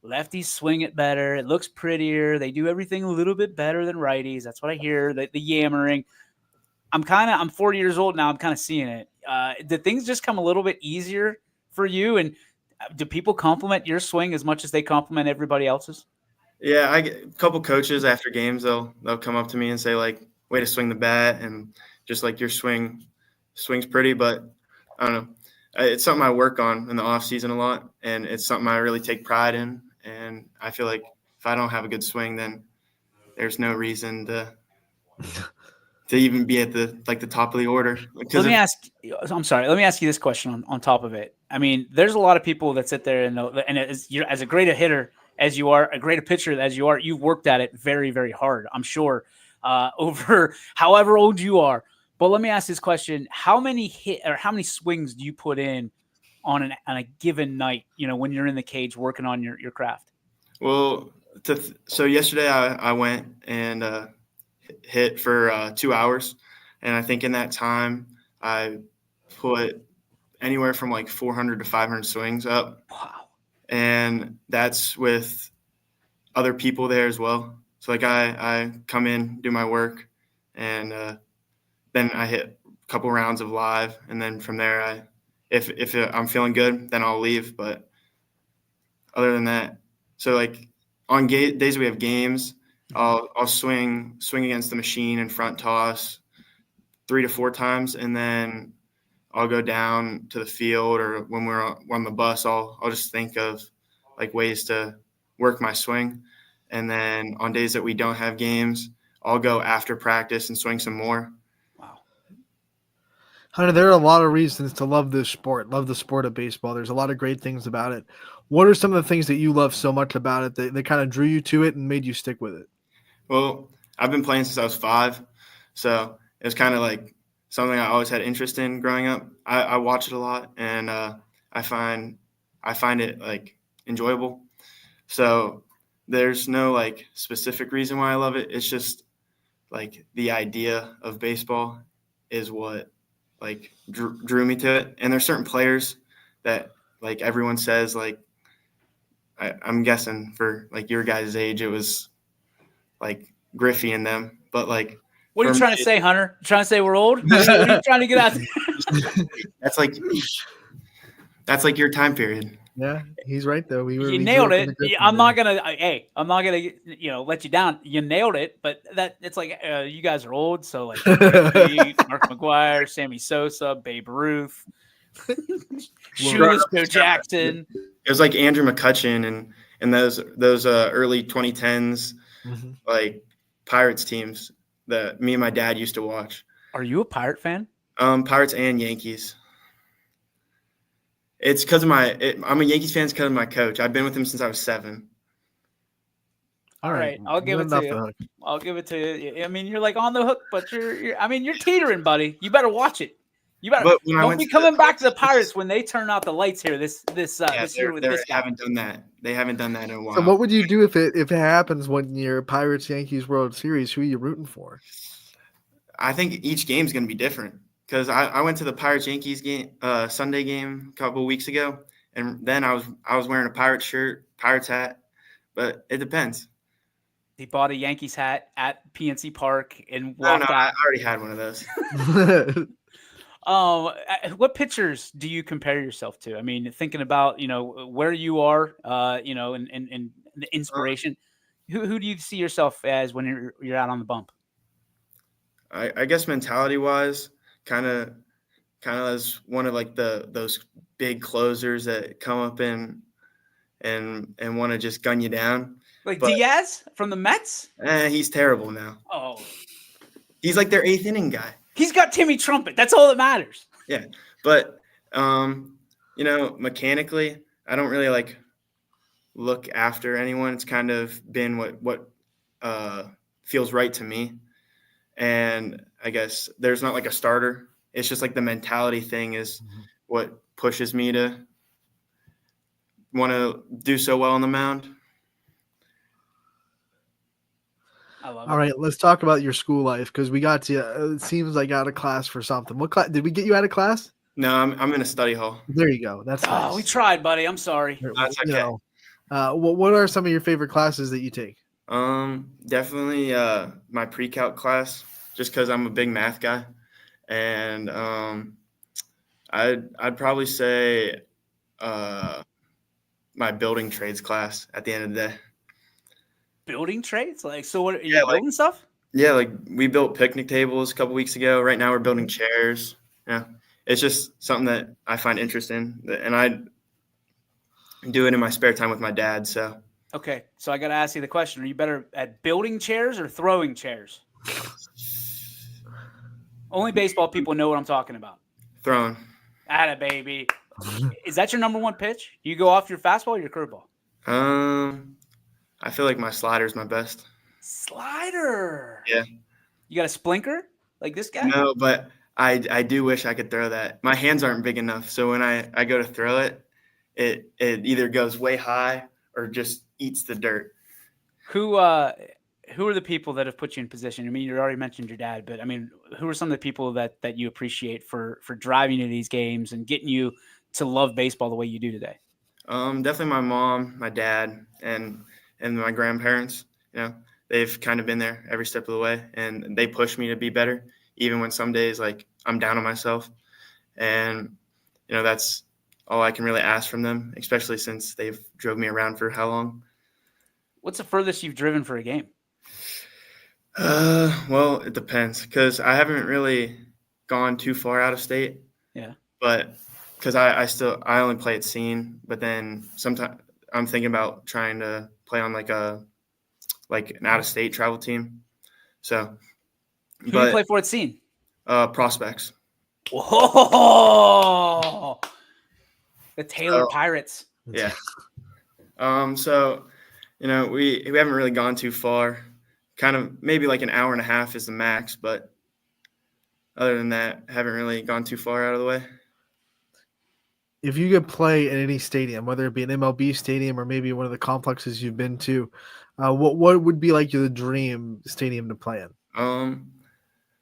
lefties swing it better, it looks prettier. They do everything a little bit better than righties. That's what I hear. The yammering. I'm 40 years old now. I'm kind of seeing it. Did things just come a little bit easier for you? And do people compliment your swing as much as they compliment everybody else's? Yeah, I get a couple coaches after games. They'll come up to me and say like, "Way to swing the bat," and just like your swing's pretty. But I don't know. It's something I work on in the off season a lot, and it's something I really take pride in. And I feel like if I don't have a good swing, then there's no reason to even be at the top of the order. Let me ask you this question on top of it. I mean, there's a lot of people that sit there and as a great a hitter as you are, a great a pitcher as you are, you've worked at it very, very hard, I'm sure, over however old you are. But let me ask this question: how many swings do you put in on a given night? When you're in the cage working on your craft. Well, so yesterday I went and hit for 2 hours, and I think in that time I put anywhere from like 400 to 500 swings up. Wow! And that's with other people there as well. So like I come in, do my work, and then I hit a couple rounds of live, and then from there if I'm feeling good, then I'll leave. But other than that, so like on days we have games, I'll swing against the machine and front toss 3 to 4 times, and then I'll go down to the field, or when we're on the bus, I'll just think of like ways to work my swing. And then on days that we don't have games, I'll go after practice and swing some more. Wow. Hunter, there are a lot of reasons to love this sport, love the sport of baseball. There's a lot of great things about it. What are some of the things that you love so much about it that kind of drew you to it and made you stick with it? Well, I've been playing since I was 5, so it's kind of like something I always had interest in growing up. I watch it a lot, and I find it like enjoyable. So there's no like specific reason why I love it. It's just like the idea of baseball is what like drew me to it. And there's certain players that like everyone says like I'm guessing for like your guys' age it was like Griffey and them, but like. What are you trying to say, Hunter? You trying to say we're old? What are you trying to get out there? That's like That's like your time period. Yeah, he's right though. You We grew nailed up in it. the Griffin I'm not era. gonna. Hey, I'm not gonna. Let you down. You nailed it. But that it's like you guys are old. So like Griffey, Mark McGuire, Sammy Sosa, Babe Ruth, Shoeless Joe Jackson. It was like Andrew McCutcheon and those early 2010s Mhm. like Pirates teams that me and my dad used to watch. Are you a Pirate fan? Pirates and Yankees. It's because of I'm a Yankees fan because of my coach. I've been with him since I was 7. All right, I'll give let it off to the you. hook. I'll give it to you. I mean, you're like on the hook, but you're teetering, buddy. You better watch it. You better But when I don't went be to coming back to the Pirates, Pirates when they turn out the lights here this year with they this guy. haven't done that. They haven't done that in a while. So what would you do if it happens when your Pirates Yankees World Series? Who are you rooting for? I think each game is going to be different because I went to the Pirates Yankees game Sunday game a couple of weeks ago, and then I was wearing a Pirates shirt, Pirates hat, but it depends. He bought a Yankees hat at PNC Park and No, walked I out. already had one of those. What pitchers do you compare yourself to? I mean, thinking about where you are, and the inspiration. Who do you see yourself as when you're out on the bump? I guess mentality wise, kind of as one of like those big closers that come up and want to just gun you down. Like But- Diaz from the Mets? He's terrible now. Oh, He's like their 8th inning guy. he's got Timmy Trumpet. That's all that matters. Yeah, but mechanically, I don't really like look after anyone. It's kind of been what feels right to me, and I guess there's not like a starter. It's just like the mentality thing is what pushes me to want to do so well on the mound. I love All it. right, let's talk about your school life because we got you. It seems like out of class for something. What class did we get you out of class? No, I'm in a study hall. There you go. That's nice. Oh, we tried, buddy. I'm sorry. That's You okay. know, what are some of your favorite classes that you take? Definitely my pre-calc class, just because I'm a big math guy, and I'd probably say my building trades class at the end of the day. Building trades? Like, so what are you Yeah, like- building stuff? Yeah, like we built picnic tables a couple weeks ago. Right now we're building chairs. Yeah, it's just something that I find interest in, and I do it in my spare time with my dad. So Okay, so I got to ask you the question: are you better at building chairs or throwing chairs? Only baseball people know what I'm talking about. throwing. Atta baby. Is that your number one pitch? Do you go off your fastball or your curveball? I feel like my slider is my best. Slider. Yeah. You got a splinker like this guy? No, but I do wish I could throw that. My hands aren't big enough, so when I go to throw it, it either goes way high or just eats the dirt. Who are the people that have put you in position? I mean, you already mentioned your dad, but I mean, who are some of the people that you appreciate for driving you to these games and getting you to love baseball the way you do today? Definitely my mom, my dad, and my grandparents. They've kind of been there every step of the way, and they push me to be better, even when some days like I'm down on myself. And that's all I can really ask from them, especially since they've drove me around for how long? What's the furthest you've driven for a game? Well, it depends because I haven't really gone too far out of state. Yeah. But because I only play at Scene, but then sometimes I'm thinking about trying to play on like an out of state travel team. So, Who do you play for at Scene? Prospects. Whoa! The Taylor So- Pirates. Yeah. So, we haven't really gone too far. Kind of maybe like an hour and a half is the max, but other than that, haven't really gone too far out of the way. If you could play in any stadium, whether it be an MLB stadium or maybe one of the complexes you've been to, what would be like the dream stadium to play in?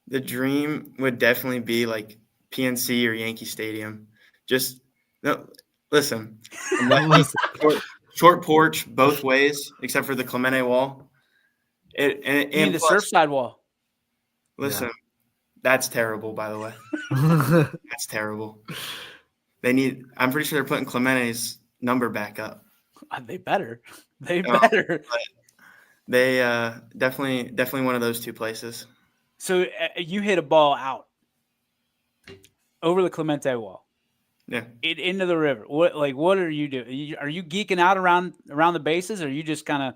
The dream would definitely be like PNC or Yankee Stadium. Just no. Listen, short porch both ways, except for the Clemente wall. You mean And the plus, Surfside Wall? listen, that's terrible. By the way, that's terrible. I'm pretty sure they're putting Clemente's number back up. They better. They No. better. They definitely one of those two places. So you hit a ball out over the Clemente wall, Yeah. into the river. What are you doing? Are you geeking out around the bases, or are you just kind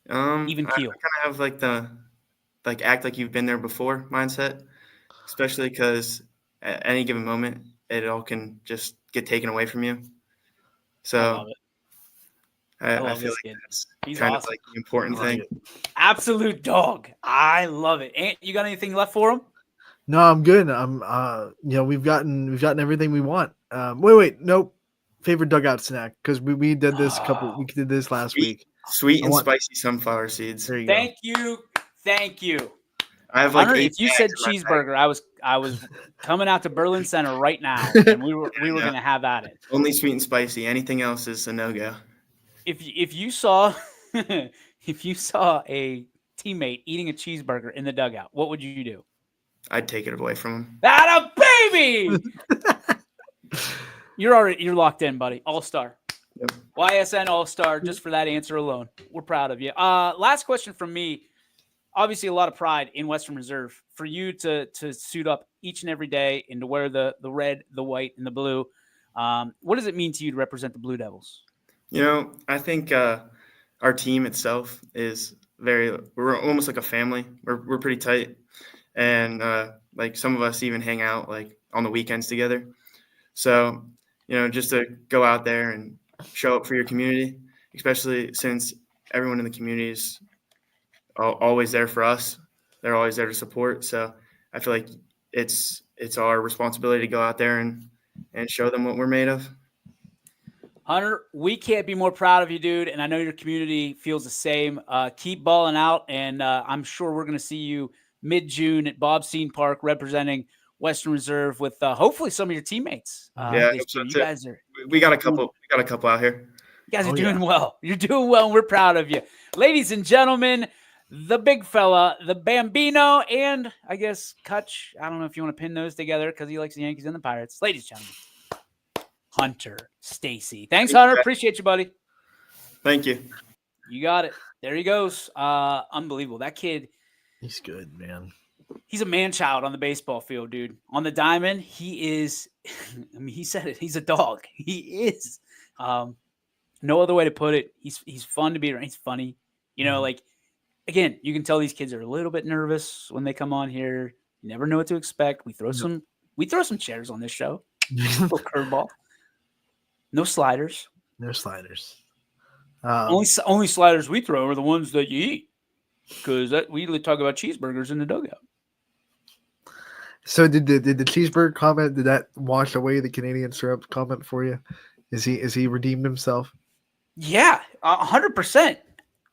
of even I keel? kind of have like the act like you've been there before mindset, especially because at any given moment it all can just get taken away from you. I So love it. I love feel this like kid. that's He's kind awesome. of like the important thing. Absolute dog. I love it. Ant, you got anything left for him? No, I'm good. I'm we've gotten everything we want. Wait, nope. Favorite dugout snack, because we did this we did this last week. Sweet and I want- spicy sunflower seeds. There you go. Thank you. I have like Hunter, 8 if you bags said in my bag. cheeseburger, I was coming out to Berlin Center right now, and we were Yeah. gonna have at it. Only sweet and spicy. Anything else is a no-go. If you saw if you saw a teammate eating a cheeseburger in the dugout, what would you do? I'd take it away from him. That a baby! You're locked in, buddy. All-star. Yep. YSN All-Star, just for that answer alone. We're proud of you. Last question from me. Obviously, a lot of pride in Western Reserve for you to suit up each and every day and to wear the red, the white, and the blue. What does it mean to you to represent the Blue Devils? I think our team itself is we're almost like a family. We're pretty tight. And like some of us even hang out like on the weekends together. So, just to go out there and show up for your community, especially since everyone in the community is always there for us. They're always there to support. So I feel like it's our responsibility to go out there and show them what we're made of. Hunter, we can't be more proud of you, dude. And I know your community feels the same. Keep balling out. And I'm sure we're going to see you mid-June at Bob Steen Park representing Western Reserve with hopefully some of your teammates. Yeah, this so year. You that's guys are we got a couple out here. You guys are Oh, doing yeah. well. You're doing well, and we're proud of you. Ladies and gentlemen, the big fella, the Bambino, and I guess Kutch. I don't know if you want to pin those together because he likes the Yankees and the Pirates. Ladies and gentlemen, Hunter Stacy. Thanks, Hunter. Appreciate you, buddy. Thank you. You got it. There he goes. Unbelievable. That kid, He's good, man. he's a man-child on the baseball field, dude. On the diamond, he is – I mean, he said it. He's a dog. He is. No other way to put it. He's fun to be around. He's funny. Like, again, you can tell these kids are a little bit nervous when they come on here. You never know what to expect. We throw some chairs on this show. Little curveball. No sliders. No sliders. Only sliders we throw are the ones that you eat. Because we usually talk about cheeseburgers in the dugout. So did the cheeseburger comment, did that wash away the Canadian syrup comment for you? Is he redeemed himself? Yeah, 100%.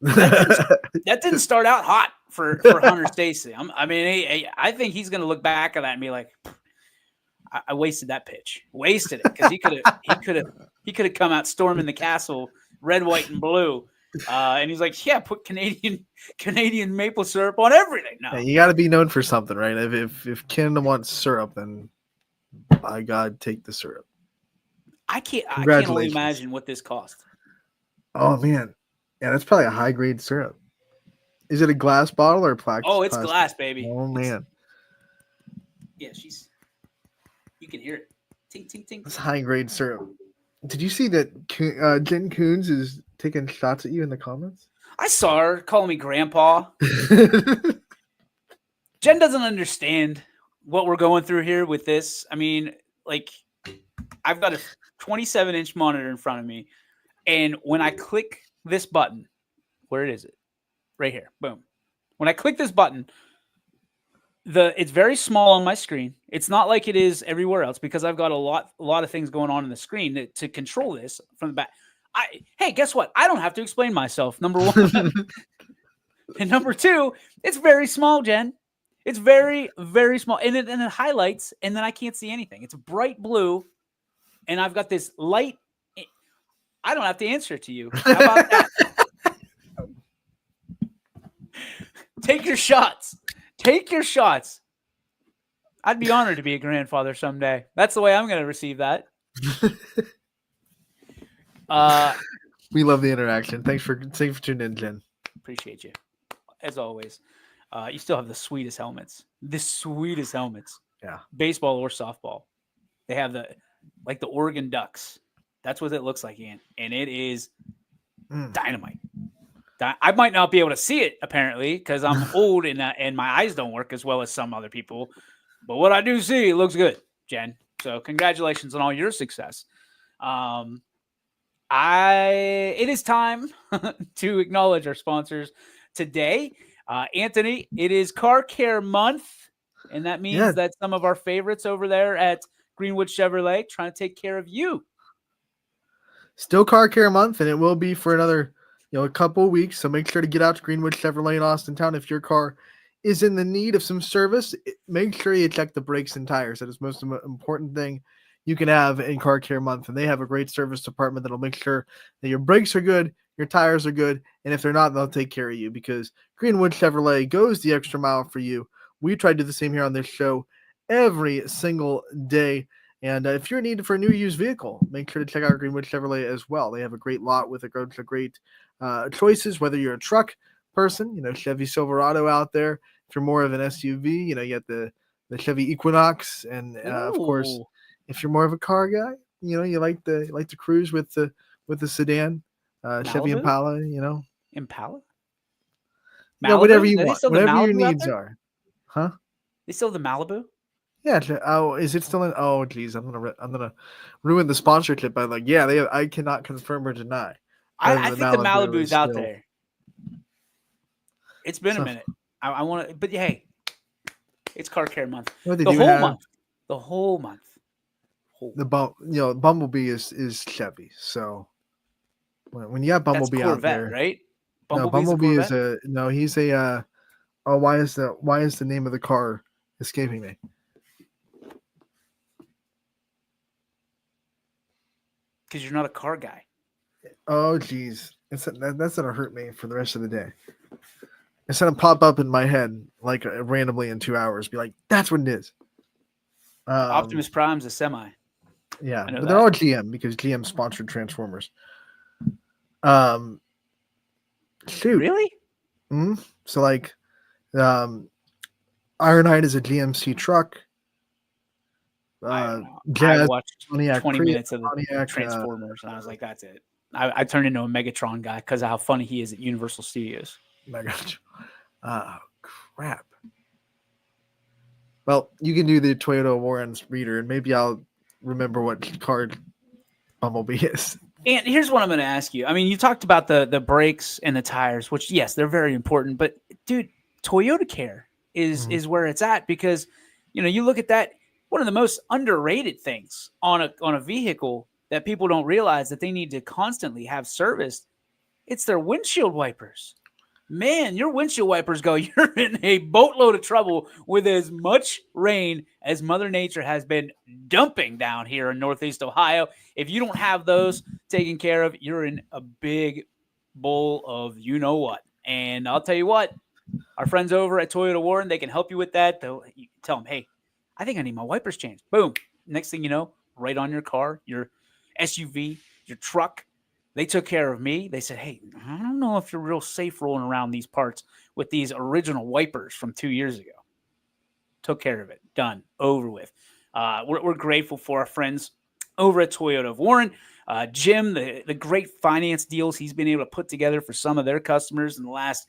That didn't start out hot for Hunter Stacy. I think he's going to look back at that and be like, I wasted that pitch. Wasted it because he could have come out storming the castle, red, white, and blue. And he's like, yeah, put Canadian maple syrup on everything. No, Yeah, you got to be known for something, right? If Canada wants syrup, then by God, take the syrup. I can't only Congratulations. imagine what this cost. Oh man, yeah, that's probably a high grade syrup. Is it a glass bottle or plastic? Oh, it's glass, baby. Oh man, Yeah, you can hear it. Tink, tink, tink. that's high grade syrup. Did you see that Jen Coons is taking shots at you in the comments? I saw her calling me grandpa. Jen doesn't understand what we're going through here with this. I mean, like, I've got a 27-inch monitor in front of me, and when I click this button, where is it? Right here. Boom. When I click this button, it's very small on my screen. It's not like it is everywhere else because I've got a lot of things going on the screen to control this from the back. Hey, guess what? I don't have to explain myself, number one. And number two, it's very small, Jen. It's very, very small. And it highlights, and then I can't see anything. It's bright blue, and I've got this light. I don't have to answer to you. How about that? Take your shots. Take your shots. I'd be honored to be a grandfather someday. That's the way I'm going to receive that. We love the interaction. Thanks for tuning in, Jen. Appreciate you. As always. You still have the sweetest helmets. The sweetest helmets. Yeah. Baseball or softball. They have the Oregon Ducks. That's what it looks like, Ian. And it is dynamite. I might not be able to see it, apparently, because I'm old and my eyes don't work as well as some other people. But what I do see, it looks good, Jen. So congratulations on all your success. It is time to acknowledge our sponsors today. Anthony, it is Car Care Month, and that means that some of our favorites over there at Greenwood Chevrolet trying to take care of you. Still Car Care Month, and it will be for another a couple of weeks. So make sure to get out to Greenwood Chevrolet in Austintown. If your car is in the need of some service, make sure you check the brakes and tires. That is the most important thing you can have in Car Care Month. And they have a great service department that'll make sure that your brakes are good, your tires are good, and if they're not, they'll take care of you, because Greenwood Chevrolet goes the extra mile for you. We try to do the same here on this show every single day. And if you're in need for a new used vehicle, make sure to check out Greenwood Chevrolet as well. They have a great lot with a great choices, whether you're a truck person, Chevy Silverado out there. If you're more of an SUV, you got the Chevy Equinox. And of course, if you're more of a car guy, you like to cruise with the sedan, Chevy Impala, Impala? Yeah, whatever you want, whatever your needs are. Huh? They still have the Malibu? Yeah. Oh, is it still in? Oh, geez, I'm gonna ruin the sponsorship by I cannot confirm or deny. I think the Malibu's out there. It's been a minute. I want to, but hey, it's Car Care Month. The whole month. Bumblebee is Chevy. So when you have Bumblebee Corvette, out there, right? Bumblebee is he's a. Oh, why is the name of the car escaping me? Because you're not a car guy. Oh, geez. That's going to hurt me for the rest of the day. It's going to pop up in my head randomly in 2 hours. Be like, that's what it is. Optimus Prime's a semi. Yeah, but they're all GM because GM sponsored Transformers. Shoot. Really? Mm-hmm. So Ironhide is a GMC truck. I watched 20 minutes of the Transformers, and I was like, that's it. I turned into a Megatron guy because of how funny he is at Universal Studios. Megatron. Oh, crap. Well, you can do the Toyota Warren's reader, and maybe I'll remember what card Bumblebee is. And here's what I'm going to ask you. I mean, you talked about the brakes and the tires, which, yes, they're very important. But, dude, Toyota Care is where it's at because, you look at that. One of the most underrated things on a vehicle that people don't realize that they need to constantly have serviced, it's their windshield wipers. Man, your windshield wipers you're in a boatload of trouble with as much rain as Mother Nature has been dumping down here in Northeast Ohio. If you don't have those taken care of, you're in a big bowl of you-know-what. And I'll tell you what, our friends over at Toyota Warren, they can help you with that. You tell them, hey, I think I need my wipers changed. Boom. Next thing you know, right on your car, your SUV, your truck. They took care of me. They said, hey, I don't know if you're real safe rolling around these parts with these original wipers from 2 years ago. Took care of it. Done. Over with. We're grateful for our friends over at Toyota of Warren. Jim, the great finance deals he's been able to put together for some of their customers in the last,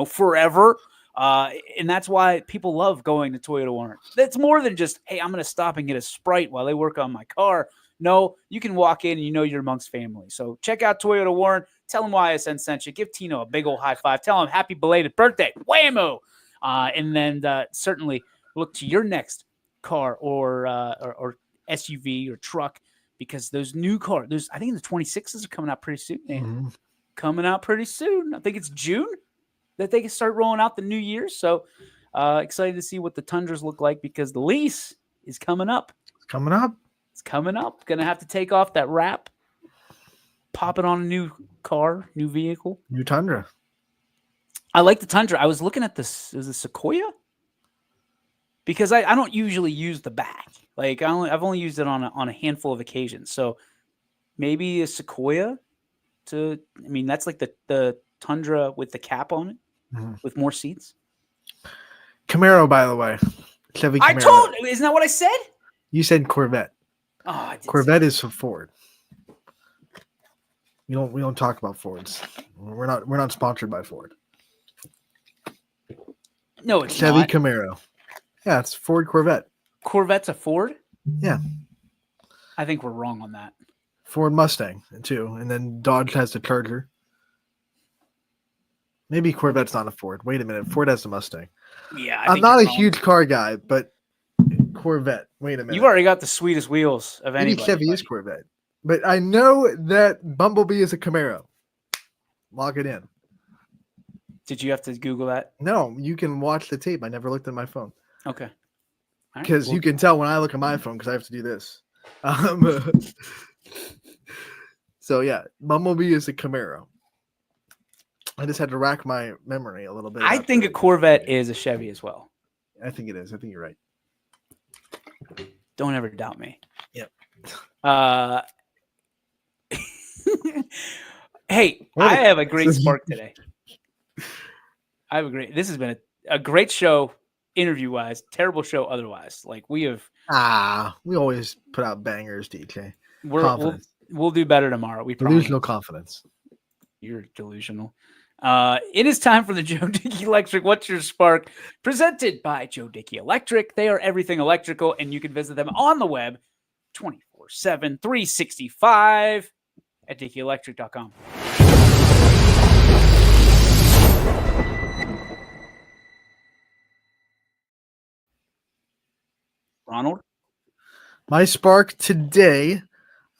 forever. And that's why people love going to Toyota Warren. That's more than just, hey, I'm going to stop and get a Sprite while they work on my car. No, you can walk in and you're amongst family. So check out Toyota Warren. Tell them why ISN sent you. Give Tino a big old high five. Tell him happy belated birthday. Whammo! And then certainly look to your next car or SUV or truck because those new cars, I think the 26s are coming out pretty soon. Mm-hmm. Coming out pretty soon. I think it's June that they can start rolling out the new year. So excited to see what the Tundras look like because the lease is coming up. It's coming up. Going to have to take off that wrap, pop it on a new car, new vehicle. New Tundra. I like the Tundra. I was looking at this. Is it Sequoia? because I don't usually use the back. Like I've only used it on a handful of occasions. So maybe a Sequoia that's like the Tundra with the cap on it with more seats. Camaro, by the way. Chevy Camaro. Isn't that what I said? You said Corvette. Oh, I did Corvette is for Ford. We don't talk about Fords. We're not sponsored by Ford. No, it's Chevy not. Camaro. Yeah, it's Ford Corvette. Corvette's a Ford? Yeah. I think we're wrong on that. Ford Mustang too, and then Dodge has the Charger. Maybe Corvette's not a Ford. Wait a minute, Ford has the Mustang. Yeah, I'm not a huge car guy, but Corvette. Wait a minute. You've already got the sweetest wheels of Maybe anybody. Chevy is Corvette, but I know that Bumblebee is a Camaro. Lock it in. Did you have to Google that? No, you can watch the tape. I never looked at my phone Okay. All right, because well, you can tell when I look at my phone because I have to do this. So yeah, Bumblebee is a Camaro. I just had to rack my memory a little bit. I think a Corvette is a Chevy as well. I think it is. I think you're right. Don't ever doubt me. Yep. Hey, What I a- have a great spark today. This has been a great show, interview wise, terrible show otherwise. Like we always put out bangers, DJ. we'll do better tomorrow. We promise. Delusional confidence. You're delusional. It is time for the Joe Dickey Electric. What's your spark? Presented by Joe Dickey Electric. They are everything electrical, and you can visit them on the web 24/7, 365 at DickeyElectric.com. Ronald? My spark today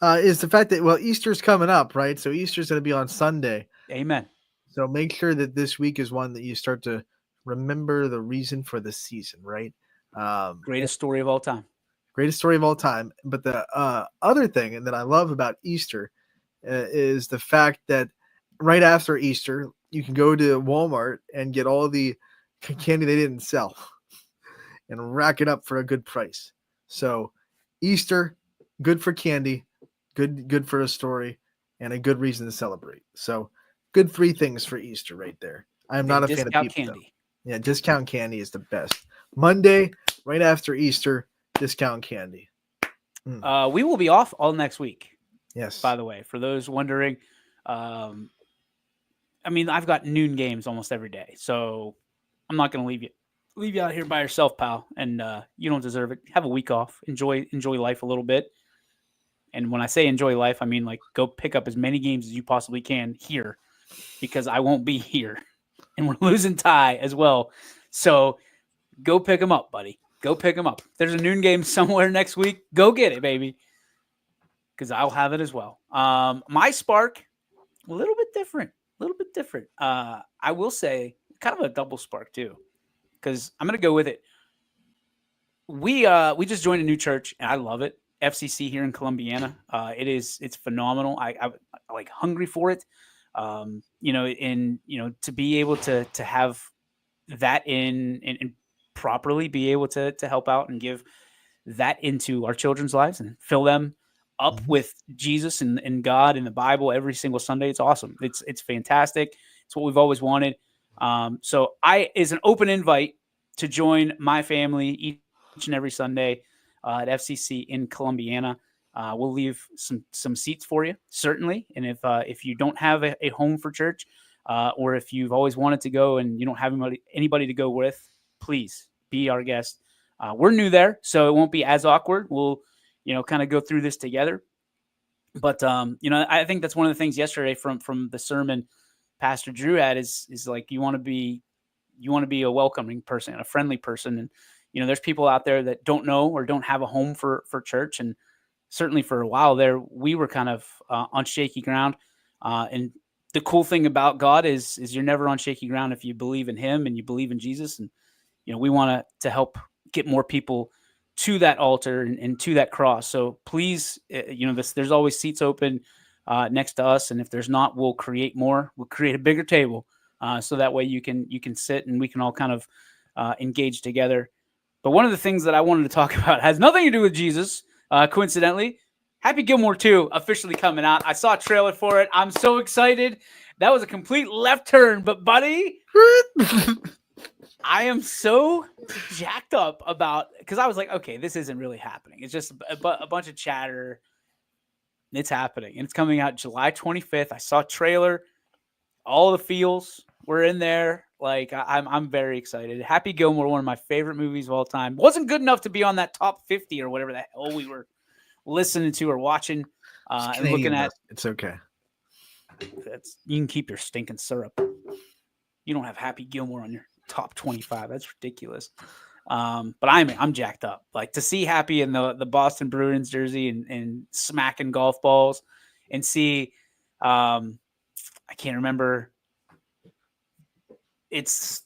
is the fact that, Easter's coming up, right? So Easter's going to be on Sunday. Amen. So make sure that this week is one that you start to remember the reason for the season, right? Greatest story of all time. Greatest story of all time. But the other thing that I love about Easter is the fact that right after Easter, you can go to Walmart and get all the candy they didn't sell and rack it up for a good price. So Easter, good for candy, good for a story, and a good reason to celebrate. So good 3 things for Easter right there. I am not a fan of Discount pizza. candy. Yeah, discount candy is the best. Monday, right after Easter, discount candy. We will be off all next week. Yes. By the way, for those wondering, I've got noon games almost every day, so I'm not going to leave you out here by yourself, pal. And you don't deserve it. Have a week off. Enjoy life a little bit. And when I say enjoy life, I mean like go pick up as many games as you possibly can here, because I won't be here, and we're losing Ty as well. So go pick them up, buddy. Go pick them up. There's a noon game somewhere next week. Go get it, baby. Because I'll have it as well. My spark, a little bit different. I will say kind of a double spark too, because I'm going to go with it. We just joined a new church, and I love it. FCC here in Columbiana. It's phenomenal. I like hungry for it. To be able to have that and properly be able to help out and give that into our children's lives and fill them up with Jesus and God and the Bible every single Sunday. It's awesome. It's fantastic. It's what we've always wanted. So is an open invite to join my family each and every Sunday at FCC in Columbiana. We'll leave some seats for you, certainly. And if you don't have a home for church, or if you've always wanted to go and you don't have anybody to go with, please be our guest. We're new there, so it won't be as awkward. We'll kind of go through this together. But I think that's one of the things yesterday from the sermon Pastor Drew had is like you want to be a welcoming person, a friendly person. And there's people out there that don't know or don't have a home for church. And certainly for a while there, we were kind of on shaky ground. And the cool thing about God is you're never on shaky ground if you believe in Him and you believe in Jesus. And we want to help get more people to that altar and to that cross. So please, there's always seats open next to us. And if there's not, we'll create more. We'll create a bigger table so that way you can sit and we can all kind of engage together. But one of the things that I wanted to talk about has nothing to do with Jesus, coincidentally. Happy Gilmore 2 officially coming out. I saw a trailer for it. I'm so excited. That was a complete left turn, but buddy, I am so jacked up about, because I was like, okay, this isn't really happening. It's just a bunch of chatter. It's happening, and it's coming out July 25th. I saw a trailer. All the feels were in there. Like, I'm very excited. Happy Gilmore, one of my favorite movies of all time. Wasn't good enough to be on that top 50 or whatever the hell we were listening to or watching and looking at. It's okay. You can keep your stinking syrup. You don't have Happy Gilmore on your top 25. That's ridiculous. But I'm jacked up. Like, to see Happy in the Boston Bruins jersey and smacking golf balls, and see I can't remember. It's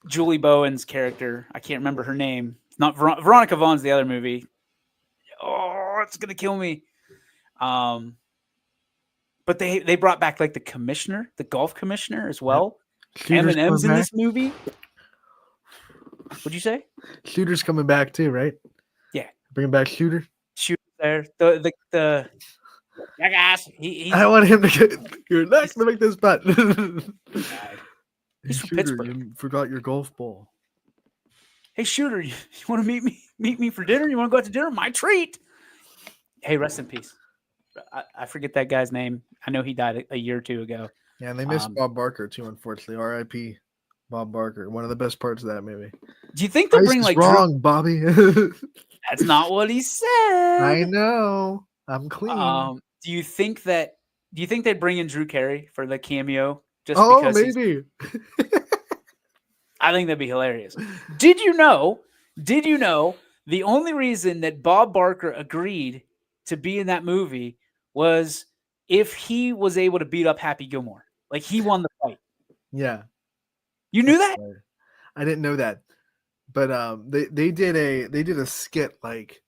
Julie Bowen's character. I can't remember her name. It's not Veronica Vaughn's the other movie. Oh, it's gonna kill me. But they brought back like the commissioner, the golf commissioner as well. Eminem's in this movie. What'd you say? Shooter's coming back too, right? Yeah. Bringing back Shooter. Shooter there. The yeah, guys. I want him to get. You're next to make this putt. He's from Shooter, Pittsburgh. you forgot your golf ball. Hey, Shooter, you want to meet me for dinner? You want to go out to dinner? My treat. Hey, rest in peace. I forget that guy's name. I know he died a year or two ago. Yeah, and they missed Bob Barker too, unfortunately. R.I.P. Bob Barker. One of the best parts of that movie. Do you think they'll Price bring is like wrong, Bobby? That's not what he said. I know. I'm clean. Do you think they'd bring in Drew Carey for the cameo? Just Oh, because maybe. I think that'd be hilarious. Did you know the only reason that Bob Barker agreed to be in that movie was if he was able to beat up Happy Gilmore? Like, he won the fight. Yeah. You knew that? I didn't know that. But they did a skit like,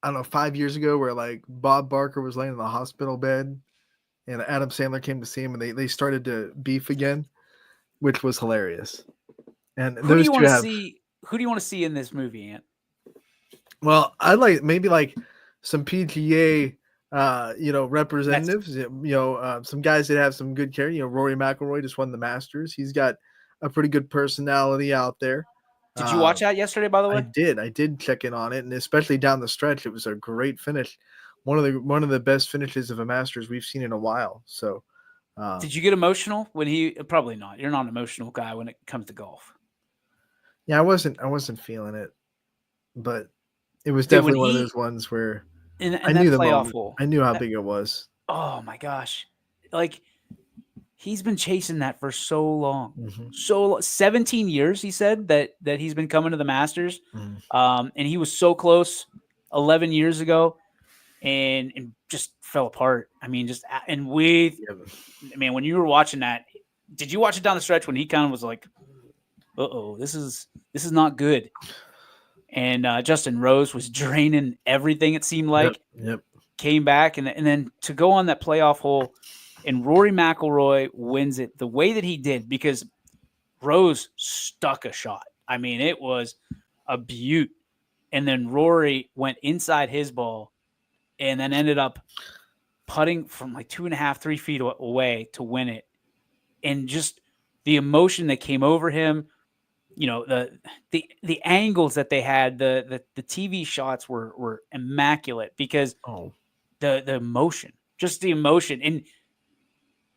I don't know, 5 years ago where like Bob Barker was laying in the hospital bed and Adam Sandler came to see him and they started to beef again, which was hilarious. And Who do you want to have, see? Who do you want to see in this movie, Ant? Well, I like maybe like some PGA representatives, some guys that have some good character. Rory McIlroy just won the Masters. He's got a pretty good personality out there. Did you watch that yesterday, by the way? I did check in on it, and especially down the stretch, it was a great finish. One of the best finishes of a Masters we've seen in a while. So, did you get emotional when he? Probably not. You're not an emotional guy when it comes to golf. Yeah, I wasn't feeling it, but it was definitely one of those ones where I knew the moment. I knew how big it was. Oh my gosh, like he's been chasing that for so long, Mm-hmm. so 17 years. He said that he's been coming to the Masters, Mm-hmm. and he was so close 11 years ago, and just fell apart. I mean, when you were watching that, did you watch it down the stretch when he kind of was like, "Uh-oh, this is not good." And Justin Rose was draining everything, it seemed like. Yep. Came back, and then to go on that playoff hole, and Rory McIlroy wins it the way that he did, because Rose stuck a shot. I mean, it was a beaut. And then Rory went inside his ball and then ended up putting from like 2.5, 3 feet away to win it. And just the emotion that came over him, the angles that they had, the TV shots were immaculate, because the emotion, just the emotion. And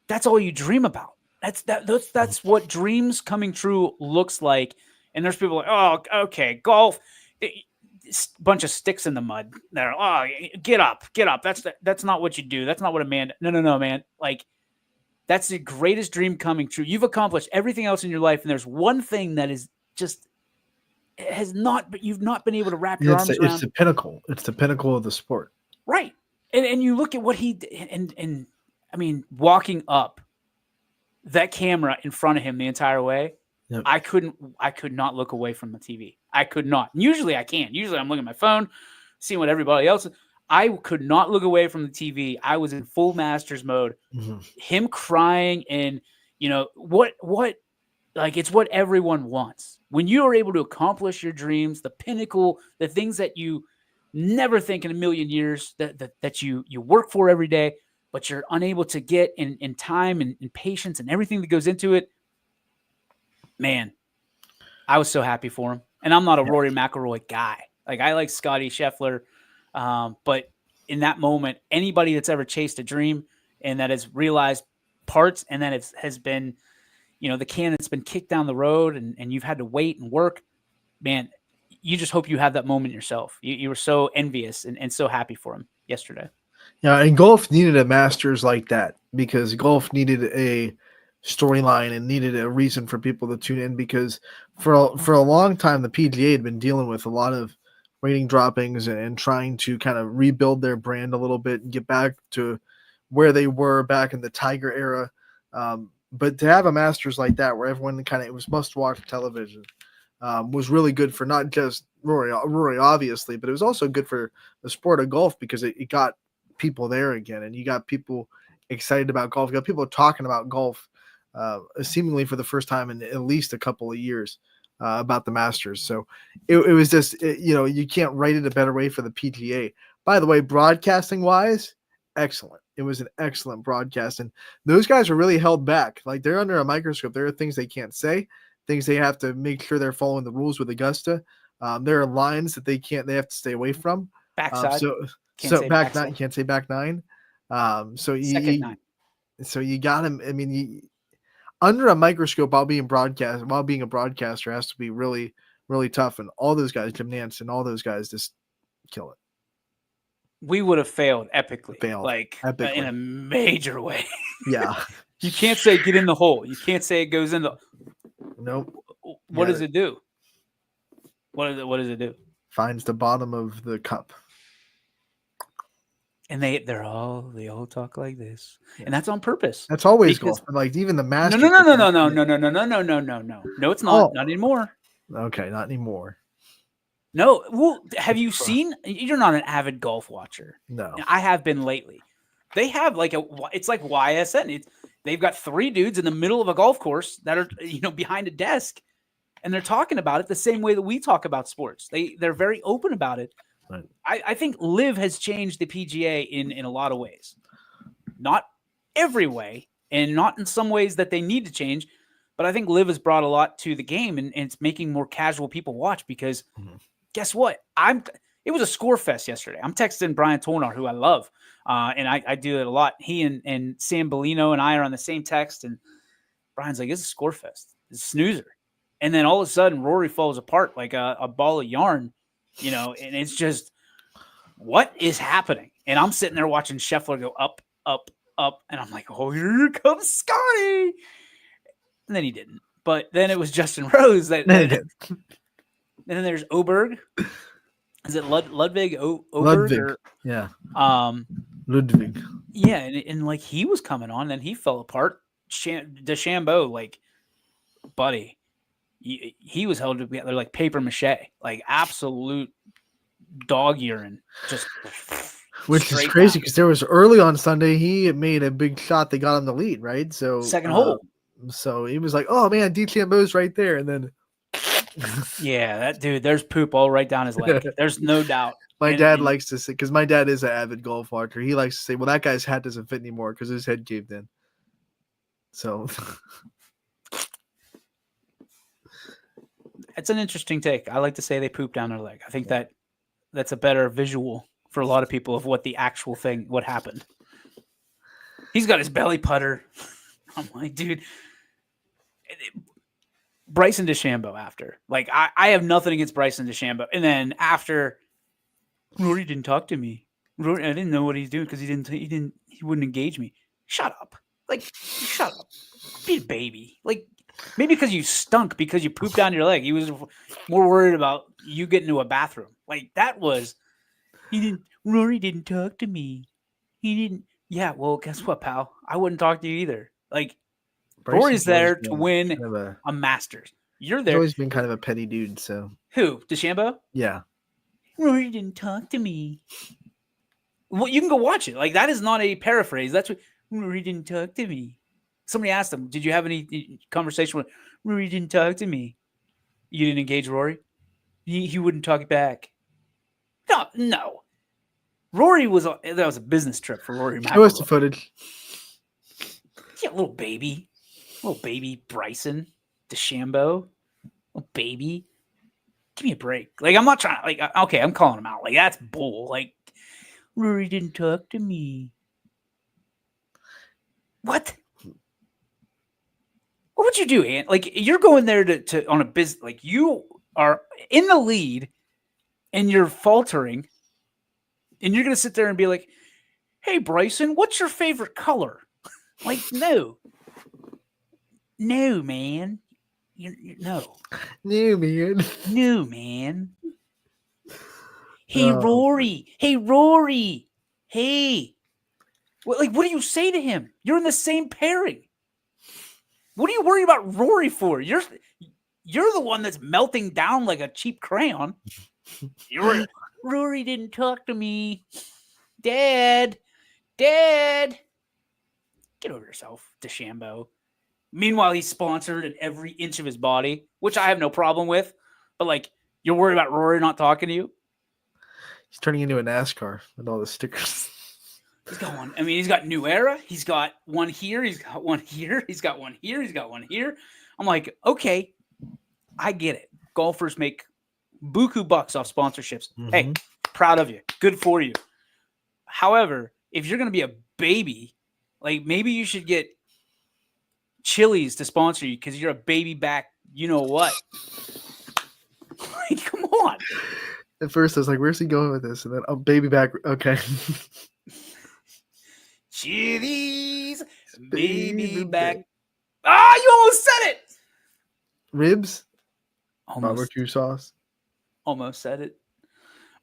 that's all you dream about. That's what dreams coming true looks like. And there's people like, oh, okay, golf, bunch of sticks in the mud. They're, oh, get up. That's not what you do. That's not what a man. No, man. Like, that's the greatest dream coming true. You've accomplished everything else in your life, and there's one thing that is just you've not been able to wrap your arms around. It's the pinnacle. It's the pinnacle of the sport. Right. And you look at what he did, and I mean, walking up that camera in front of him the entire way, yep. I could not look away from the TV. I could not. Usually I can. Usually I'm looking at my phone, seeing what everybody else is. I could not look away from the TV. I was in full Masters mode. Mm-hmm. Him crying, and what Like, it's what everyone wants. When you are able to accomplish your dreams, the pinnacle, the things that you never think in a million years that you work for every day, but you're unable to get in time and patience and everything that goes into it. Man, I was so happy for him. And I'm not a Rory McIlroy guy. Like, I like Scotty Scheffler. But in that moment, anybody that's ever chased a dream and that has realized parts and then it has been, the can that's been kicked down the road and you've had to wait and work, man, you just hope you have that moment yourself. You were so envious and so happy for him yesterday. Yeah, and golf needed a Masters like that because golf needed a storyline and needed a reason for people to tune in because for a long time the PGA had been dealing with a lot of rating droppings and trying to kind of rebuild their brand a little bit and get back to where they were back in the Tiger era. But to have a Masters like that where everyone it was must-watch television was really good for not just Rory obviously, but it was also good for the sport of golf because it got people there again and you got people excited about golf. You got people talking about golf seemingly for the first time in at least a couple of years about the Masters. So it was just, you can't write it a better way for the PGA. By the way, broadcasting wise, excellent. It was an excellent broadcast. And those guys are really held back. Like they're under a microscope. There are things they can't say, things they have to make sure they're following the rules with Augusta. There are lines that they have to stay away from. Backside. So back nine, you can't say back nine. So Second nine. So you got him. I mean, under a microscope while being a broadcaster has to be really, really tough. And all those guys, Jim Nance and all those guys just kill it. We would have failed epically. Epically. In a major way. Yeah. You can't say get in the hole. You can't say it goes in the. Nope. What does it do? What does it do? Finds the bottom of the cup. And they all talk like this, and that's on purpose. That's always golf. Like even the Masters. No. No, it's not. Not anymore. Okay, not anymore. No. Well, have you seen? You're not an avid golf watcher. No, I have been lately. They have it's like YSN. They've got three dudes in the middle of a golf course that are behind a desk, and they're talking about it the same way that we talk about sports. They're very open about it. Right. I think LIV has changed the PGA in a lot of ways. Not every way, and not in some ways that they need to change, but I think LIV has brought a lot to the game, and it's making more casual people watch because guess what? It was a score fest yesterday. I'm texting Brian Tolnar, who I love, and I do it a lot. He and Sam Bellino and I are on the same text, and Brian's like, it's a score fest. It's a snoozer. And then all of a sudden, Rory falls apart like a ball of yarn. And it's just, what is happening? And I'm sitting there watching Scheffler go up, up, up, and I'm like, oh, here comes Scotty. And then he didn't. But then it was Justin Rose that did. And then there's Oberg. Is it Ludwig Oberg? Ludwig. Yeah. Ludwig. Yeah, and he was coming on, and he fell apart. DeChambeau, buddy. He was held together like paper mache, like absolute dog urine, just which is crazy because there was early on Sunday he made a big shot that got him the lead, right? So second hole. So he was like, "Oh man, DeChambeau's right there," and then yeah, that dude, there's poop all right down his leg. There's no doubt. My dad likes to say, because my dad is an avid golf watcher. He likes to say, "Well, that guy's hat doesn't fit anymore because his head caved in." So. It's an interesting take. I like to say they poop down their leg. I think that's a better visual for a lot of people of what the actual thing, what happened. He's got his belly putter. I'm like, dude. Bryson DeChambeau after. I have nothing against Bryson DeChambeau. And then after, Rory didn't talk to me. Rory, I didn't know what he's doing because he wouldn't engage me. Shut up. Shut up. Be a baby. Maybe because you stunk because you pooped down your leg. He was more worried about you getting to a bathroom. Rory didn't talk to me. He didn't. Yeah, well, guess what, pal? I wouldn't talk to you either. Rory's there to win a Masters. You're there. He's always been kind of a petty dude, so. Who? DeChambeau? Yeah. Rory didn't talk to me. Well, you can go watch it. That is not a paraphrase. That's what Rory didn't talk to me. Somebody asked him, did you have any conversation with Rory didn't talk to me. You didn't engage Rory? He wouldn't talk back. No. Rory that was a business trip for Rory McIlroy. Show us the footage. Yeah, little baby Bryson DeChambeau, little baby. Give me a break. Like, I'm not trying. Like, okay, I'm calling him out. Like, that's bull. Like, Rory didn't talk to me. What? What would you do, Ant? Like, you're going there to on a business. Like, you are in the lead, and you're faltering, and you're gonna sit there and be like, "Hey, Bryson, what's your favorite color?" Like, no, man, no, man. no, man. Hey, Rory. Hey. What do you say to him? You're in the same pairing. What are you worried about Rory for? You're the one that's melting down like a cheap crayon. Rory didn't talk to me. Dad. Get over yourself, DeChambeau. Meanwhile, he's sponsored in every inch of his body, which I have no problem with. But, like, you're worried about Rory not talking to you? He's turning into a NASCAR with all the stickers. He's got one. I mean, he's got New Era. He's got one here. He's got one here. He's got one here. He's got one here. I'm like, okay, I get it. Golfers make buku bucks off sponsorships. Mm-hmm. Hey, proud of you. Good for you. However, if you're going to be a baby, like, maybe you should get Chili's to sponsor you because you're a baby back. You know what? Like, come on. At first, I was like, where's he going with this? And then, oh, baby back. Okay. Chili's baby back. Ah, you almost said it. Ribs? Almost, Barbecue sauce? almost said it.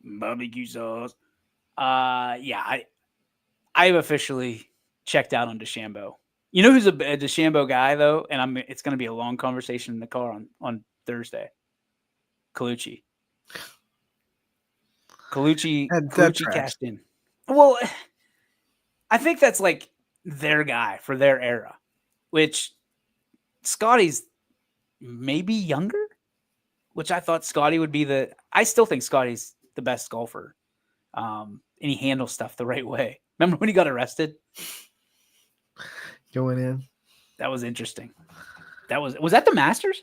Barbecue sauce. Yeah, I've officially checked out on DeChambeau. You know who's a DeChambeau guy though, and it's going to be a long conversation in the car on Thursday. Colucci cashed in. Well, I think that's like their guy for their era, which Scotty's maybe younger, which I thought Scotty would be I still think Scotty's the best golfer. And he handles stuff the right way. Remember when he got arrested? Going in. That was interesting. Was that the Masters?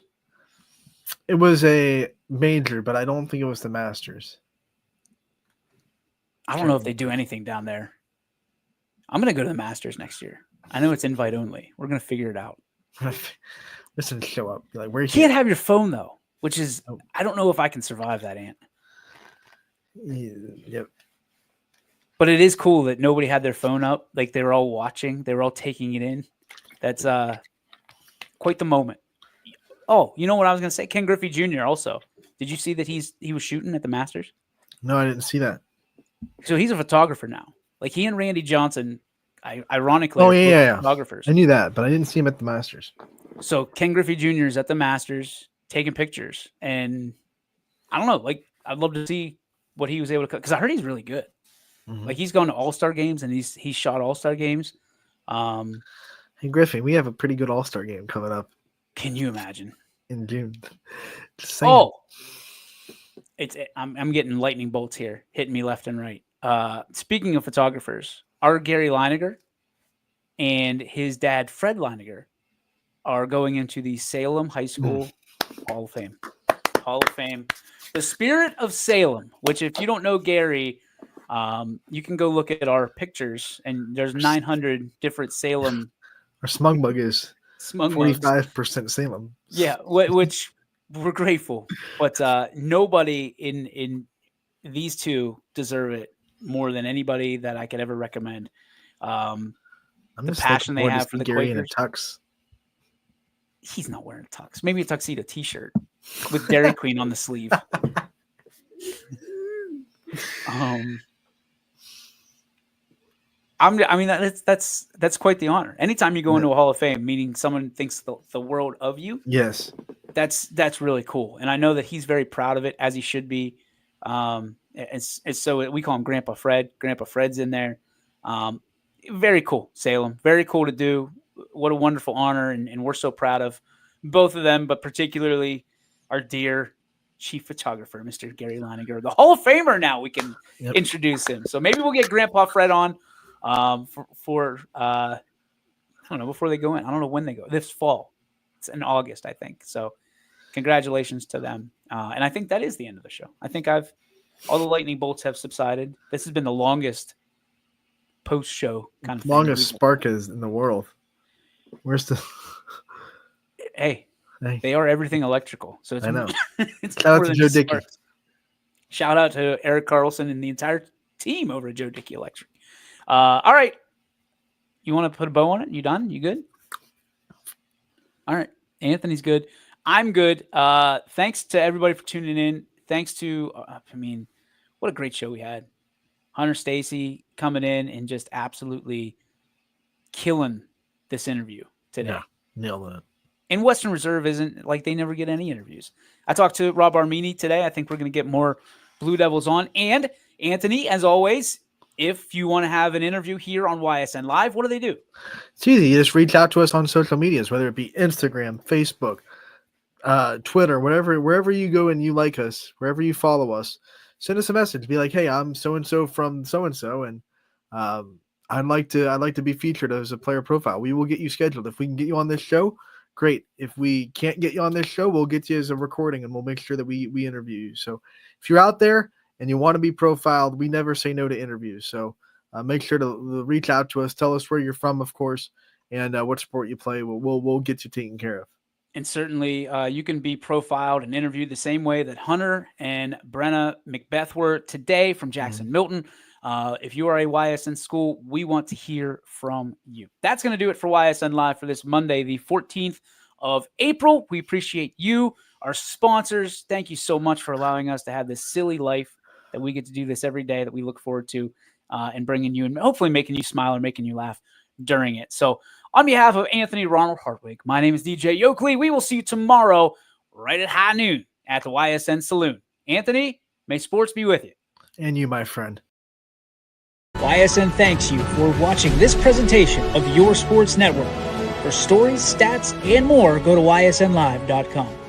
It was a major, but I don't think it was the Masters. I don't know if they do anything down there. I'm going to go to the Masters next year. I know it's invite only. We're going to figure it out. Listen, show up. You're like, where You can't have your phone though, which is, I don't know if I can survive that, Ant. Yep. But it is cool that nobody had their phone up. Like, they were all watching. They were all taking it in. That's quite the moment. Oh, you know what I was going to say? Ken Griffey Jr. also. Did you see that he was shooting at the Masters? No, I didn't see that. So he's a photographer now. Like, he and Randy Johnson, ironically, yeah. photographers. I knew that, but I didn't see him at the Masters. So Ken Griffey Jr. is at the Masters taking pictures. And I don't know. Like, I'd love to see what he was able to cut. Because I heard he's really good. Mm-hmm. Like, he's gone to All-Star games, and he's shot All-Star games. Hey, Griffey, we have a pretty good All-Star game coming up Can you imagine? in June. Just saying. Oh, I'm getting lightning bolts here, hitting me left and right. Speaking of photographers, our Gary Leininger and his dad Fred Leininger are going into the Salem High School Hall of Fame. Hall of Fame. The Spirit of Salem, which, if you don't know Gary, you can go look at our pictures, and there's 900 different Salem. Our smug bug is Smug mugs. 45% Salem. Yeah, which we're grateful, but nobody in these two deserve it more than anybody that I could ever recommend. I'm The just passion looking they forward to have for see the Gary in a Quakers. tux. He's not wearing a tux. Maybe a tuxedo T-shirt with Dairy Queen on the sleeve. I mean, that's quite the honor. Anytime you go into a Hall of Fame, meaning someone thinks the world of you, Yes. that's really cool. And I know that he's very proud of it, as he should be. And so we call him Grandpa Fred. Grandpa Fred's in there. Very cool, Salem. Very cool to do. What a wonderful honor, and we're so proud of both of them, but particularly our dear chief photographer, Mr. Gary Leininger, the Hall of Famer. Now we can introduce him. So maybe we'll get Grandpa Fred on for I don't know, before they go in. I don't know when they go. This fall. It's in August, I think. So congratulations to them. And I think that is the end of the show. I think all the lightning bolts have subsided. This has been the longest post-show kind of longest spark is in the world. Where's the Hey, they are everything electrical. So it's, I know. It's Shout out more to than Joe just Dickey. sparks. Shout out to Eric Carlson and the entire team over at Joe Dickey Electric. All right. You want to put a bow on it? You done? You good? All right. Anthony's good. I'm good. Thanks to everybody for tuning in. Thanks to, what a great show we had. Hunter Stacy coming in and just absolutely killing this interview today. Yeah, nailed it. And Western Reserve isn't like they never get any interviews. I talked to Rob Armini today. I think we're going to get more Blue Devils on. And Anthony, as always, if you want to have an interview here on YSN Live, what do they do? It's easy. You just reach out to us on social medias, whether it be Instagram, Facebook, Twitter, wherever you go and you like us, wherever you follow us, send us a message. Be like, hey, I'm so-and-so from so-and-so, and I'd like to be featured as a player profile. We will get you scheduled. If we can get you on this show, great. If we can't get you on this show, we'll get you as a recording, and we'll make sure that we interview you. So if you're out there and you want to be profiled, we never say no to interviews. So make sure to reach out to us. Tell us where you're from, of course, and what sport you play. We'll get you taken care of. And certainly you can be profiled and interviewed the same way that Hunter and Brenna Macbeth were today from Jackson Milton. If you are a YSN school, we want to hear from you. That's going to do it for YSN Live for this Monday, the 14th of April. We appreciate you, our sponsors. Thank you so much for allowing us to have this silly life that we get to do this every day that we look forward to and bringing you and hopefully making you smile and making you laugh during it. So on behalf of Anthony Ronald Hartwig, my name is DJ Yoakley. We will see you tomorrow right at high noon at the YSN Saloon. Anthony, may sports be with you. And you, my friend. YSN thanks you for watching this presentation of Your Sports Network. For stories, stats, and more, go to ysnlive.com.